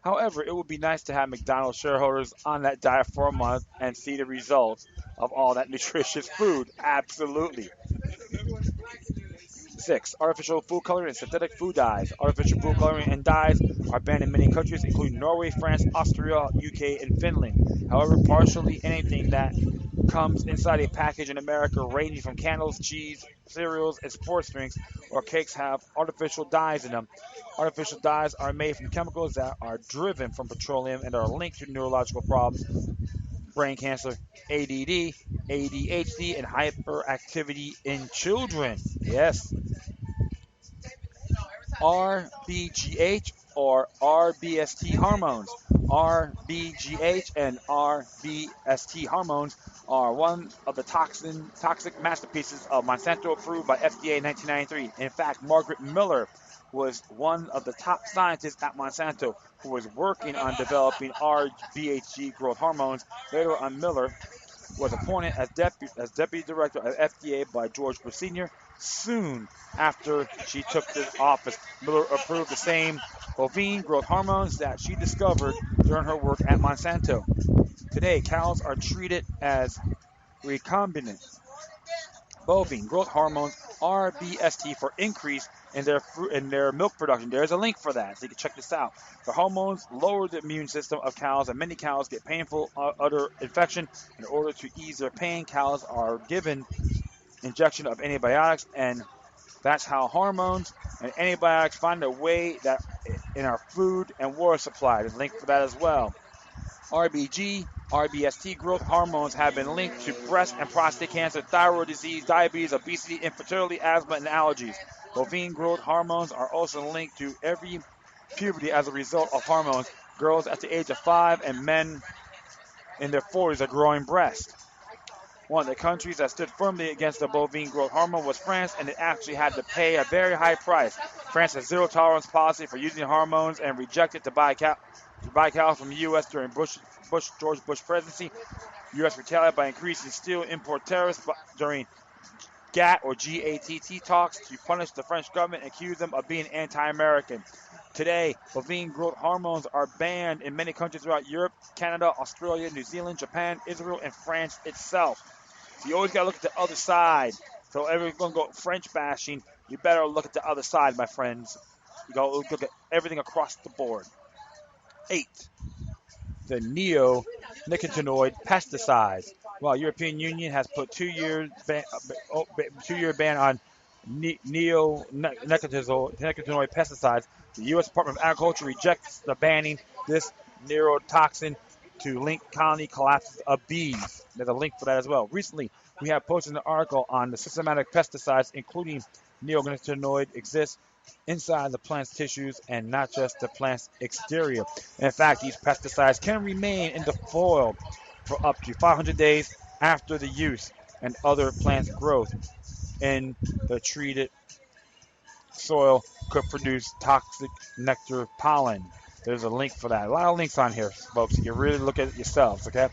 However, it would be nice to have McDonald's shareholders on that diet for a month and see the results of all that nutritious food. Absolutely. 6. Artificial food coloring and synthetic food dyes. Artificial food coloring and dyes are banned in many countries, including Norway, France, Austria, UK, and Finland. However, partially anything that comes inside a package in America, ranging from candles, cheese, cereals, and sports drinks or cakes, have artificial dyes in them. Artificial dyes are made from chemicals that are driven from petroleum and are linked to neurological problems brain cancer, ADD, ADHD, and hyperactivity in children. Yes, RBGH or RBST hormones. RBGH and RBST hormones are one of the toxic masterpieces of Monsanto approved by FDA in 1993. In fact, Margaret Miller was one of the top scientists at Monsanto who was working on developing RBHG growth hormones. Later on, Miller was appointed as deputy director of FDA by George Bush Sr. Soon after she took the office, Miller approved the same bovine growth hormones that she discovered during her work at Monsanto. Today, cows are treated as recombinant bovine growth hormones (RBST) for increase in their milk production. There's a link for that, so you can check this out. The hormones lower the immune system of cows, and many cows get painful udder infection. In order to ease their pain, cows are given injection of antibiotics, and that's how hormones and antibiotics find their way that in our food and water supply. There's a link for that as well. RBG, RBST growth hormones have been linked to breast and prostate cancer, thyroid disease, diabetes, obesity, infertility, asthma, and allergies. Bovine growth hormones are also linked to every puberty as a result of hormones. Girls at the age of 5 and men in their 40s are growing breasts. One of the countries that stood firmly against the bovine growth hormone was France, and it actually had to pay a very high price. France has zero tolerance policy for using hormones and rejected to buy cows from the U.S. during George Bush presidency. U.S. retaliated by increasing steel import tariffs during GATT or GATT talks to punish the French government and accuse them of being anti-American. Today, bovine growth hormones are banned in many countries throughout Europe, Canada, Australia, New Zealand, Japan, Israel, and France itself. So you always got to look at the other side. So everyone's going to go French bashing. You better look at the other side, my friends. You got to look at everything across the board. 8. The neonicotinoid pesticides. While European Union has put 2-year ban on neonicotinoid pesticides, the U.S. Department of Agriculture rejects the banning this neurotoxin to link colony collapses of bees. There's a link for that as well. Recently, we have posted an article on the systematic pesticides, including neonicotinoid, exist inside the plant's tissues and not just the plant's exterior. In fact, these pesticides can remain in the soil for up to 500 days after the use, and other plants' growth in the treated soil could produce toxic nectar pollen. There's a link for that. A lot of links on here, folks. You really look at it yourselves, okay?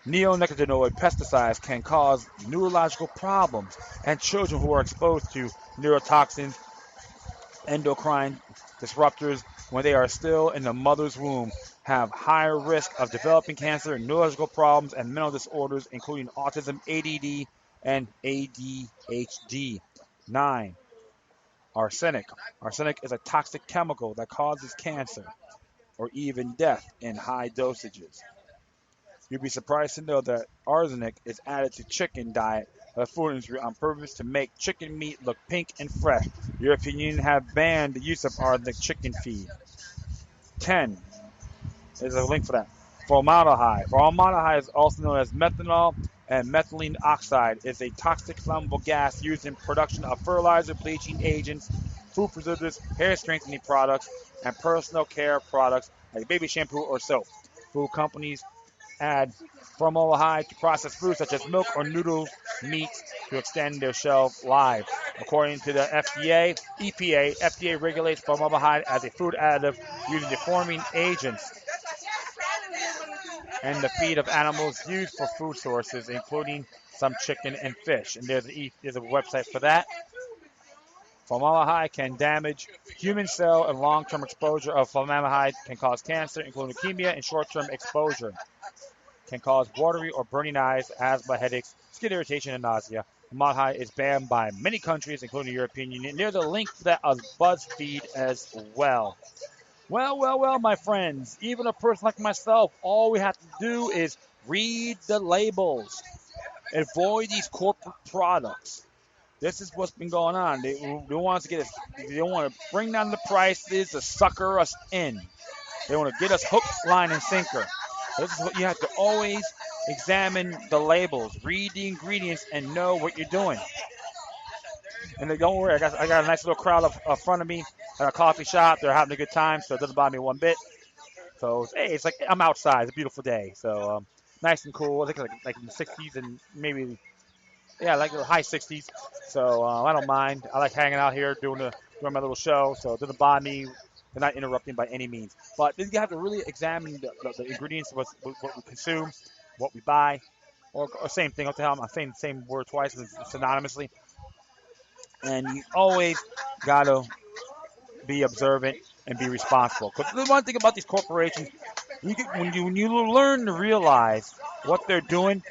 Neonicotinoid pesticides can cause neurological problems, and children who are exposed to neurotoxins, endocrine disruptors, when they are still in the mother's womb, have higher risk of developing cancer, neurological problems, and mental disorders, including autism, ADD, and ADHD. 9. Arsenic. Arsenic is a toxic chemical that causes cancer or even death in high dosages. You'd be surprised to know that arsenic is added to chicken diet of the food industry on purpose to make chicken meat look pink and fresh. The European Union have banned the use of arsenic chicken feed. 10. There's a link for that. Formaldehyde. Formaldehyde is also known as methanol and methylene oxide. Is a toxic flammable gas used in production of fertilizer, bleaching agents, food preservatives, hair strengthening products, and personal care products like baby shampoo or soap. Food companies add formaldehyde to processed foods such as milk or noodle meats to extend their shelf life. According to the FDA regulates formaldehyde as a food additive using deforming agents and the feed of animals used for food sources, including some chicken and fish. And there's a website for that. Formaldehyde can damage human cell, and long-term exposure of formaldehyde can cause cancer, including leukemia, and short-term exposure can cause watery or burning eyes, asthma, headaches, skin irritation, and nausea. Formaldehyde is banned by many countries, including the European Union. There's a link to that on BuzzFeed as well. Well, my friends, even a person like myself, all we have to do is read the labels. Avoid these corporate products. This is what's been going on. They want us to get us. They want to bring down the prices to sucker us in. They want to get us hook, line, and sinker. This is what you have to always examine the labels, read the ingredients, and know what you're doing. And then don't worry, I got a nice little crowd up front of me at a coffee shop. They're having a good time, so it doesn't bother me one bit. So hey, it's like I'm outside. It's a beautiful day, so nice and cool. I think it's like in the 60s and maybe like the high 60s. So I don't mind. I like hanging out here doing my little show, so it doesn't bother me. They're not interrupting by any means. But you have to really examine the ingredients of what we consume, what we buy, or same thing. What the hell? I'm saying the same word twice synonymously. And you always gotta be observant and be responsible. Because the one thing about these corporations, when you learn to realize what they're doing,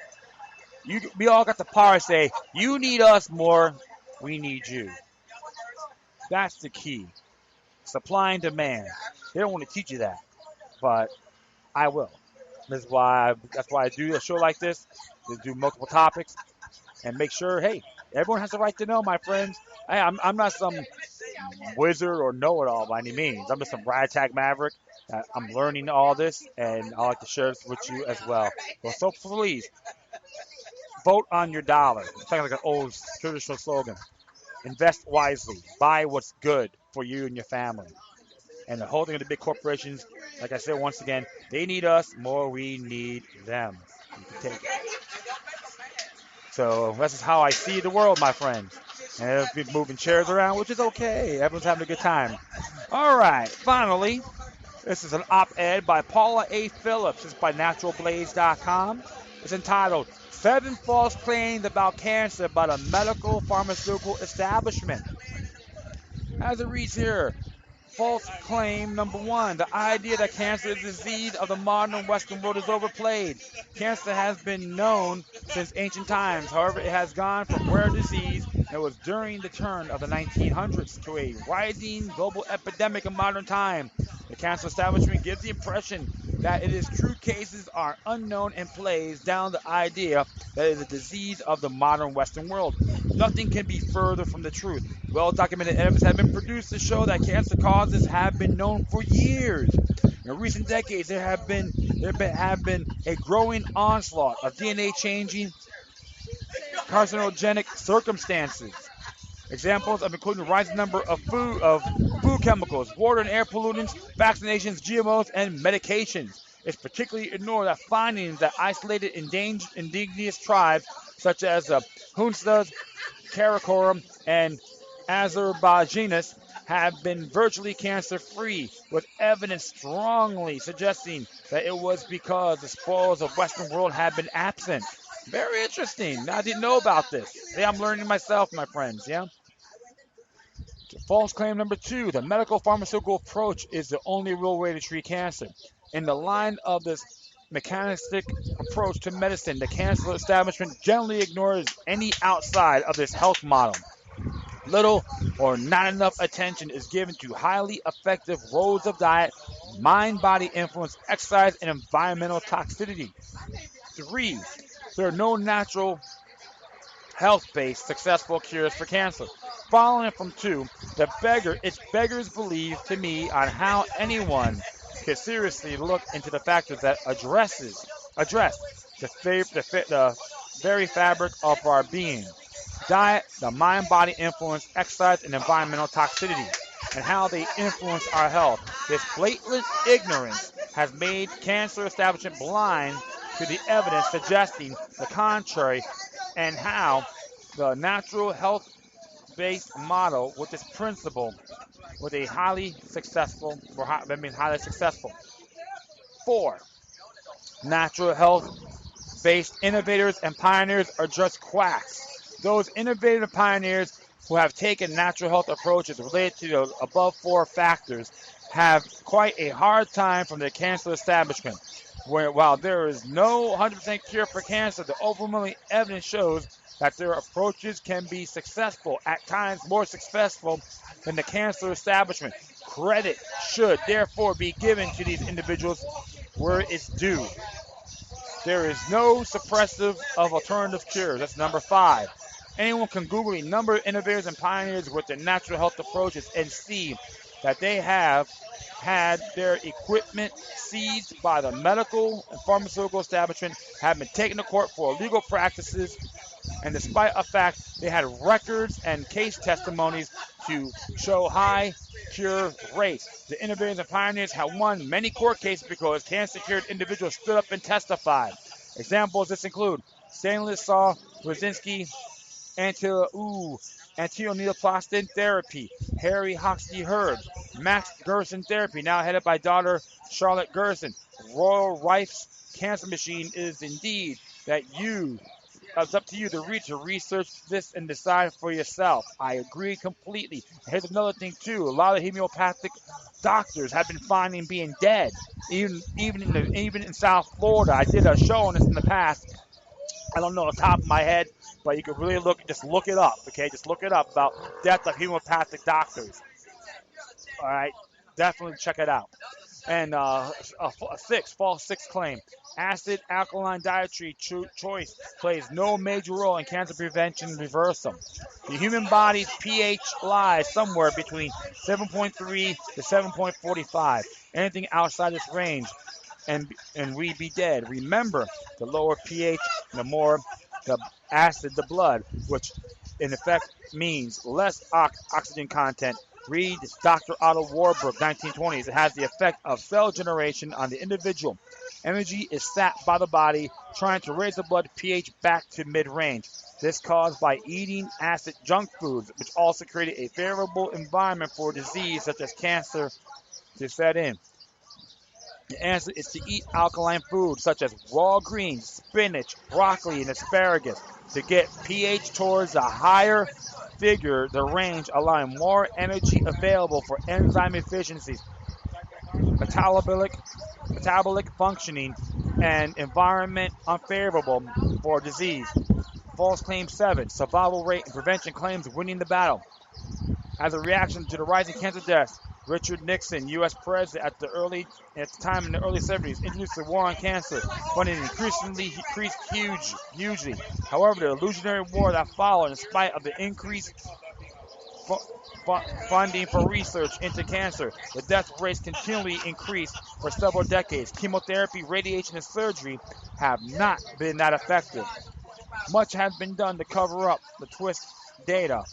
we all got the power to say, you need us more, we need you. That's the key. Supply and demand. They don't want to teach you that, but I will. That's why I do a show like this, to do multiple topics and make sure, hey, everyone has the right to know, my friends. Hey, I'm not some wizard or know-it-all by any means. I'm just some ragtag maverick. I'm learning all this, and I like to share this with you as well. So please, vote on your dollar. It's kind of like an old traditional slogan. Invest wisely. Buy what's good for you and your family. And the whole thing of the big corporations, like I said once again, they need us more we need them. You can take it. So this is how I see the world, my friends. And I've been moving chairs around, which is okay. Everyone's having a good time. All right, finally, this is an op-ed by Paula A. Phillips. It's by naturalblaze.com. It's entitled, 7 False Claims About Cancer by the Medical Pharmaceutical Establishment. As it reads here, false claim number 1. The idea that cancer is a disease of the modern Western world is overplayed. Cancer has been known since ancient times. However, it has gone from rare disease that was during the turn of the 1900s to a rising global epidemic in modern time. The cancer establishment gives the impression that its true cases are unknown and plays down the idea that it is a disease of the modern Western world. Nothing can be further from the truth. Well-documented evidence has been produced to show that cancer causes have been known for years. In recent decades, there have been a growing onslaught of DNA-changing carcinogenic circumstances. Examples of including the rising number of food chemicals, water and air pollutants, vaccinations, GMOs, and medications. It's particularly ignored that findings that isolated indigenous tribes such as the Hunstas, Karakoram, and Azerbaijanis have been virtually cancer-free, with evidence strongly suggesting that it was because the spoils of Western world had been absent. Very interesting. I didn't know about this. See, I'm learning myself, my friends, yeah? False claim number 2, the medical pharmaceutical approach is the only real way to treat cancer. In the line of this mechanistic approach to medicine, the cancer establishment generally ignores any outside of this health model. Little or not enough attention is given to highly effective roles of diet, mind-body influence, exercise, and environmental toxicity. 3, there are no natural health-based successful cures for cancer. Following from 2, it's beggars belief to me on how anyone could seriously look into the factors that address the very fabric of our being. Diet, the mind-body influence, exercise, and environmental toxicity, and how they influence our health. This blatant ignorance has made cancer establishment blind to the evidence suggesting the contrary, and how the natural health-based model with this principle was a highly successful. 4, natural health-based innovators and pioneers are just quacks. Those innovative pioneers who have taken natural health approaches related to the above 4 factors have quite a hard time from the cancer establishment. While there is no 100% cure for cancer, the overwhelming evidence shows that their approaches can be successful, at times more successful than the cancer establishment. Credit should therefore be given to these individuals where it's due. There is no suppressive of alternative cures. That's number 5. Anyone can Google a number of innovators and pioneers with their natural health approaches and see that they have had their equipment seized by the medical and pharmaceutical establishment, have been taken to court for illegal practices, and despite a fact they had records and case testimonies to show high cure rates. The innovators and pioneers have won many court cases because cancer-cured individuals stood up and testified. Examples this include Stanislaw Brzezinski, anti-neoplastin therapy, Harry Hoxsey Herbs, Max Gerson therapy, now headed by daughter Charlotte Gerson. Royal Rife's cancer machine is indeed that you it's up to you to research this and decide for yourself. I agree completely. Here's another thing too. A lot of homeopathic doctors have been finding being dead. Even in South Florida. I did a show on this in the past. I don't know off the top of my head, but you can really just look it up, okay? Just look it up about death of homeopathic doctors. All right, definitely check it out. And false six claim. Acid alkaline dietary choice plays no major role in cancer prevention and reversal. The human body's pH lies somewhere between 7.3 to 7.45. Anything outside this range, and we be dead. Remember, the lower pH, the more the acid the blood, which in effect means less oxygen content. Read Dr. Otto Warburg, 1920s. It has the effect of cell generation on the individual. Energy is sapped by the body, trying to raise the blood pH back to mid-range. This caused by eating acid junk foods, which also created a favorable environment for disease such as cancer to set in. The answer is to eat alkaline foods such as raw greens, spinach, broccoli, and asparagus to get pH towards a higher figure, the range, allowing more energy available for enzyme efficiencies, metabolic functioning, and environment unfavorable for disease. False claim 7, survival rate and prevention claims winning the battle. As a reaction to the rising cancer deaths, Richard Nixon, U.S. president at the time in the early 70s, introduced the war on cancer, funding increasingly increased hugely. However, the illusionary war that followed, in spite of the increased funding for research into cancer, the death rates continually increased for several decades. Chemotherapy, radiation, and surgery have not been that effective. Much has been done to cover up the twist data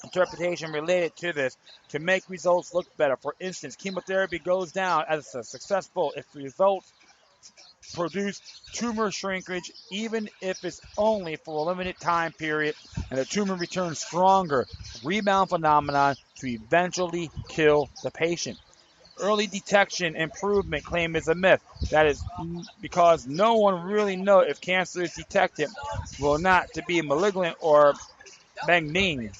interpretation related to this to make results look better. For instance, chemotherapy goes down as successful if results produce tumor shrinkage, even if it's only for a limited time period, and the tumor returns stronger, rebound phenomenon to eventually kill the patient. Early detection improvement claim is a myth. That is because no one really knows if cancer is detected will not to be malignant or benign.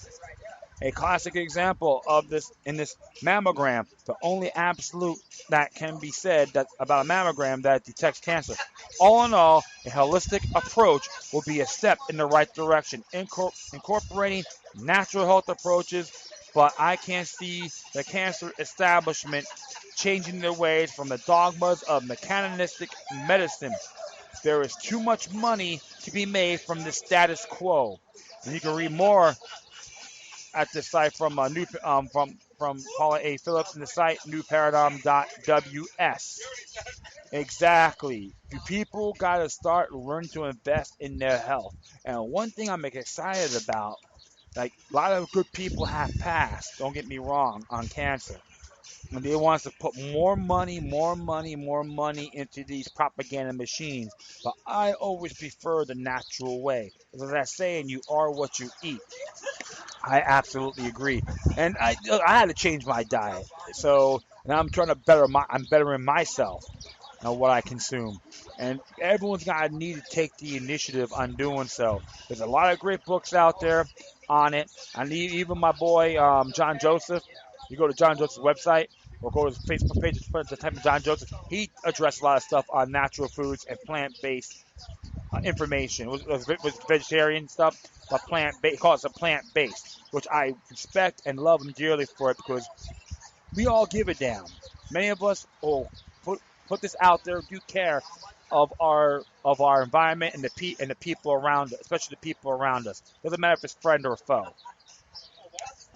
A classic example of this in this mammogram, the only absolute that can be said that about a mammogram that detects cancer. All in all, a holistic approach will be a step in the right direction, incorporating natural health approaches, but I can't see the cancer establishment changing their ways from the dogmas of mechanistic medicine. There is too much money to be made from the status quo. And you can read more at the site from from Paula A. Phillips in the site newparadigm.ws. Exactly. You people got to start learning to invest in their health. And one thing I'm excited about, like a lot of good people have passed, don't get me wrong, on cancer. And they want us to put more money into these propaganda machines. But I always prefer the natural way. As that saying, you are what you eat. I absolutely agree, and I had to change my diet. So, and I'm trying to I'm bettering myself on what I consume, and everyone's got to need to take the initiative on doing so. There's a lot of great books out there on it. I need even my boy John Joseph. You go to John Joseph's website or go to his Facebook page to type in John Joseph. He addressed a lot of stuff on natural foods and plant-based information. Was vegetarian stuff, but plant-based. Call it a plant-based, which I respect and love him dearly for it because we all give a damn. Many of us will put this out there, do care of our environment and the people around us, especially the people around us. Doesn't matter if it's friend or foe.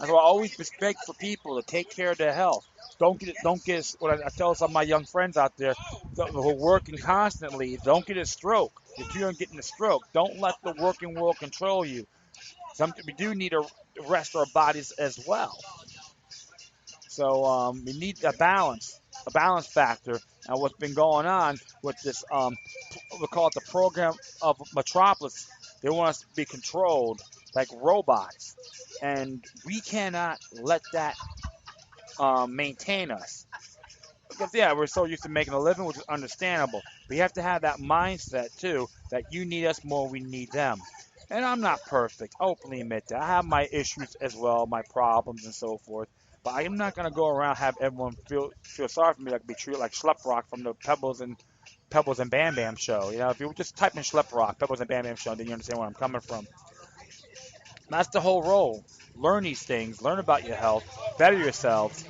That's why I always respect for people to take care of their health. Don't get what I tell some of my young friends out there who are working constantly. Don't get a stroke. If you're getting a stroke, don't let the working world control you. We do need to rest our bodies as well. So we need a balance factor. And what's been going on with this, we call it the program of Metropolis. They want us to be controlled like robots, and we cannot let that maintain us. Because yeah, we're so used to making a living, which is understandable. But you have to have that mindset too that you need us more, we need them. And I'm not perfect. I openly admit that. I have my issues as well, my problems and so forth. But I am not gonna go around have everyone feel sorry for me, like be treated like Schlep Rock from the Pebbles and Bam Bam show. You know, if you just type in Schlep Rock, Pebbles and Bam Bam show, then you understand where I'm coming from. That's the whole role. Learn these things. Learn about your health. Better yourselves,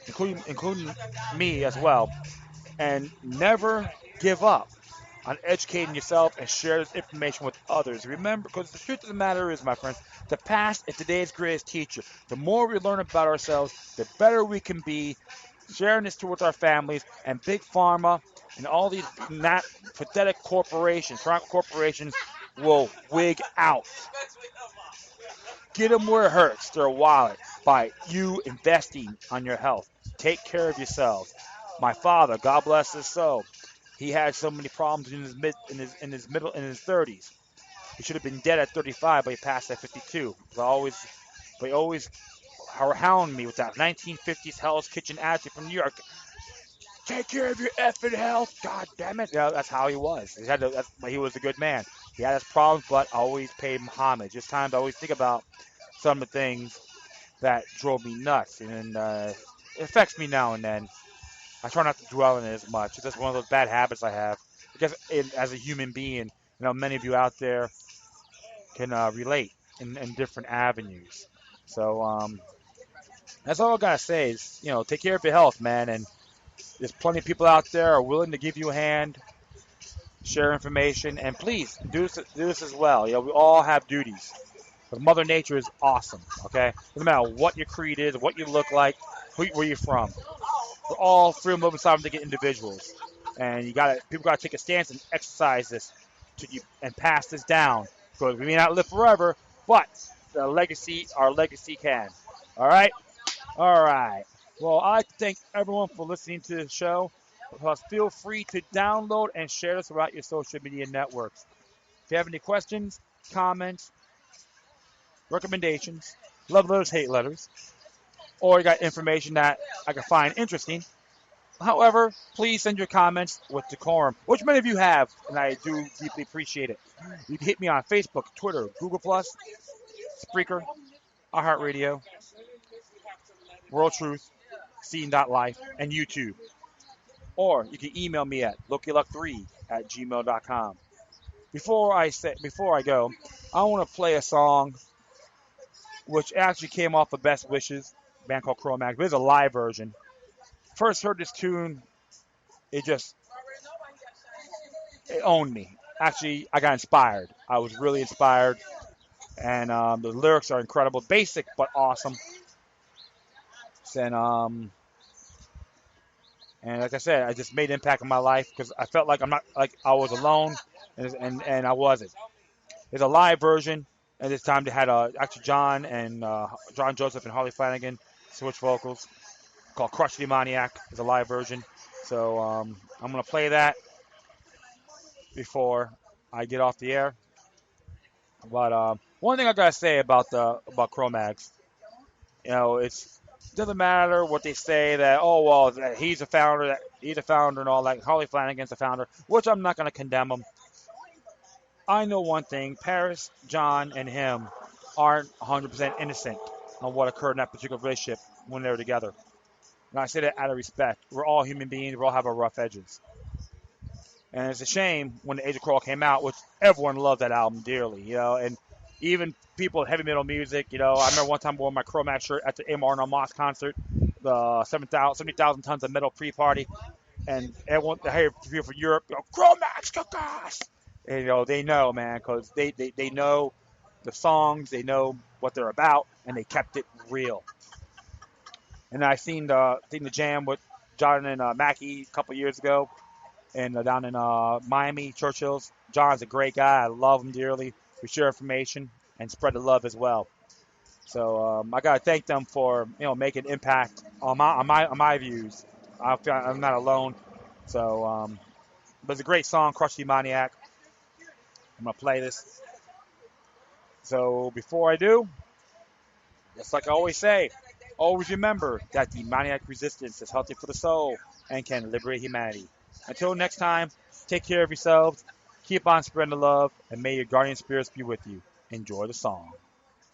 including me as well, and never give up on educating yourself and share this information with others. Remember, because the truth of the matter is, my friends, the past is today's greatest teacher. The more we learn about ourselves, the better we can be. Sharing this with our families and big pharma and all these not pathetic corporations, corporations will wig out. Get them where it hurts, their wallet, by you investing on your health. Take care of yourselves. My father, God bless his soul, he had so many problems in his 30s. He should have been dead at 35, but he passed at 52. But he always hound me with that 1950s Hell's Kitchen attitude from New York. Take care of your effing health, God damn it. Yeah, that's how he was. He was a good man. He had his problems, but I always paid him homage. There's times I always think about some of the things that drove me nuts, and it affects me now and then. I try not to dwell on it as much. It's just one of those bad habits I have. Because as a human being, many of you out there can relate in different avenues. So that's all I gotta say is, take care of your health, man. And there's plenty of people out there are willing to give you a hand, share information, and please do this as well. We all have duties. Because Mother Nature is awesome. Okay, doesn't matter what your creed is, what you look like, where you're from. We're all freedom loving sovereign individuals, and people gotta take a stance and exercise this and pass this down, because we may not live forever, but our legacy can. All right, all right. Well, I thank everyone for listening to the show. Feel free to download and share this throughout your social media networks. If you have any questions, comments, recommendations, love letters, hate letters, or you got information that I can find interesting. However, please send your comments with decorum, which many of you have, and I do deeply appreciate it. You can hit me on Facebook, Twitter, Google+, Spreaker, iHeartRadio, World Truth, Scene.life, and YouTube. Or you can email me at lokiluck3@gmail.com. Before I go, I want to play a song which actually came off of Best Wishes, a band called Cro-Mags. But it's a live version. First heard this tune, it just it owned me. Actually, I got inspired. I was really inspired, and the lyrics are incredible, basic but awesome. And and like I said, I just made an impact in my life because I felt like I'm not like I was alone, and I wasn't. There's a live version, and this time they had actually John Joseph and Harley Flanagan switch vocals, called Crush the Demoniac. Is a live version, so I'm gonna play that before I get off the air. But one thing I gotta say about Cro-Mags, it doesn't matter what they say that that he's a founder and all that. Harley Flanagan's the founder, which I'm not gonna condemn him. I know one thing: Paris, John, and him aren't 100% innocent on what occurred in that particular relationship when they were together. And I say that out of respect. We're all human beings. We all have our rough edges. And it's a shame when the Age of Crawl came out, which everyone loved that album dearly, and even people in heavy metal music, I remember one time I wore my Cro-Max shirt at the Amar Moss concert, the 70,000 tons of metal pre-party, and everyone, I hear people from Europe, Cro-Max, kick ass! And, they know, man, because they know the songs, they know what they're about, and they kept it real. And I seen the jam with John and Mackie a couple years ago, and down in Miami, Churchill's. John's a great guy. I love him dearly. We share information and spread the love as well. So I gotta thank them for making impact on my views. I'm not alone. So but it's a great song, Crush Demoniac. I'm gonna play this. So before I do, just like I always say, always remember that demoniac resistance is healthy for the soul and can liberate humanity. Until next time, take care of yourselves, keep on spreading the love, and may your guardian spirits be with you. Enjoy the song.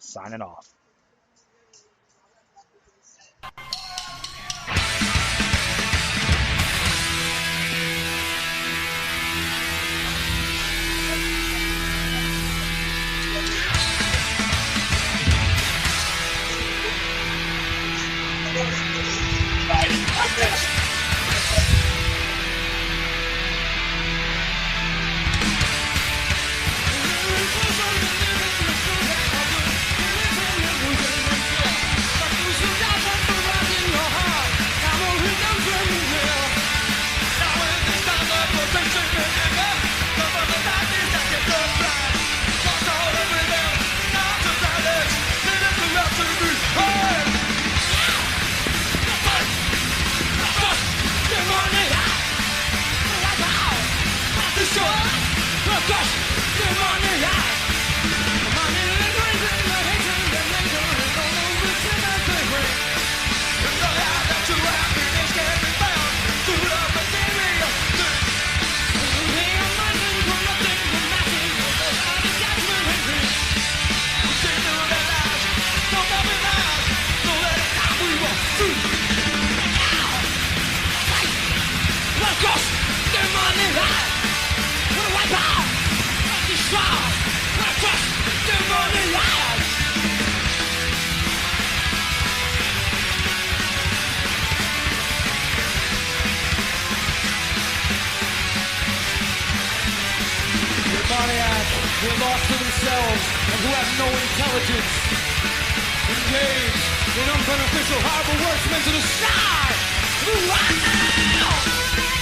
Signing off. Demoniac, who are lost to themselves and who have no intelligence. Engage in unbeneficial horrible works meant to the sky. Wow!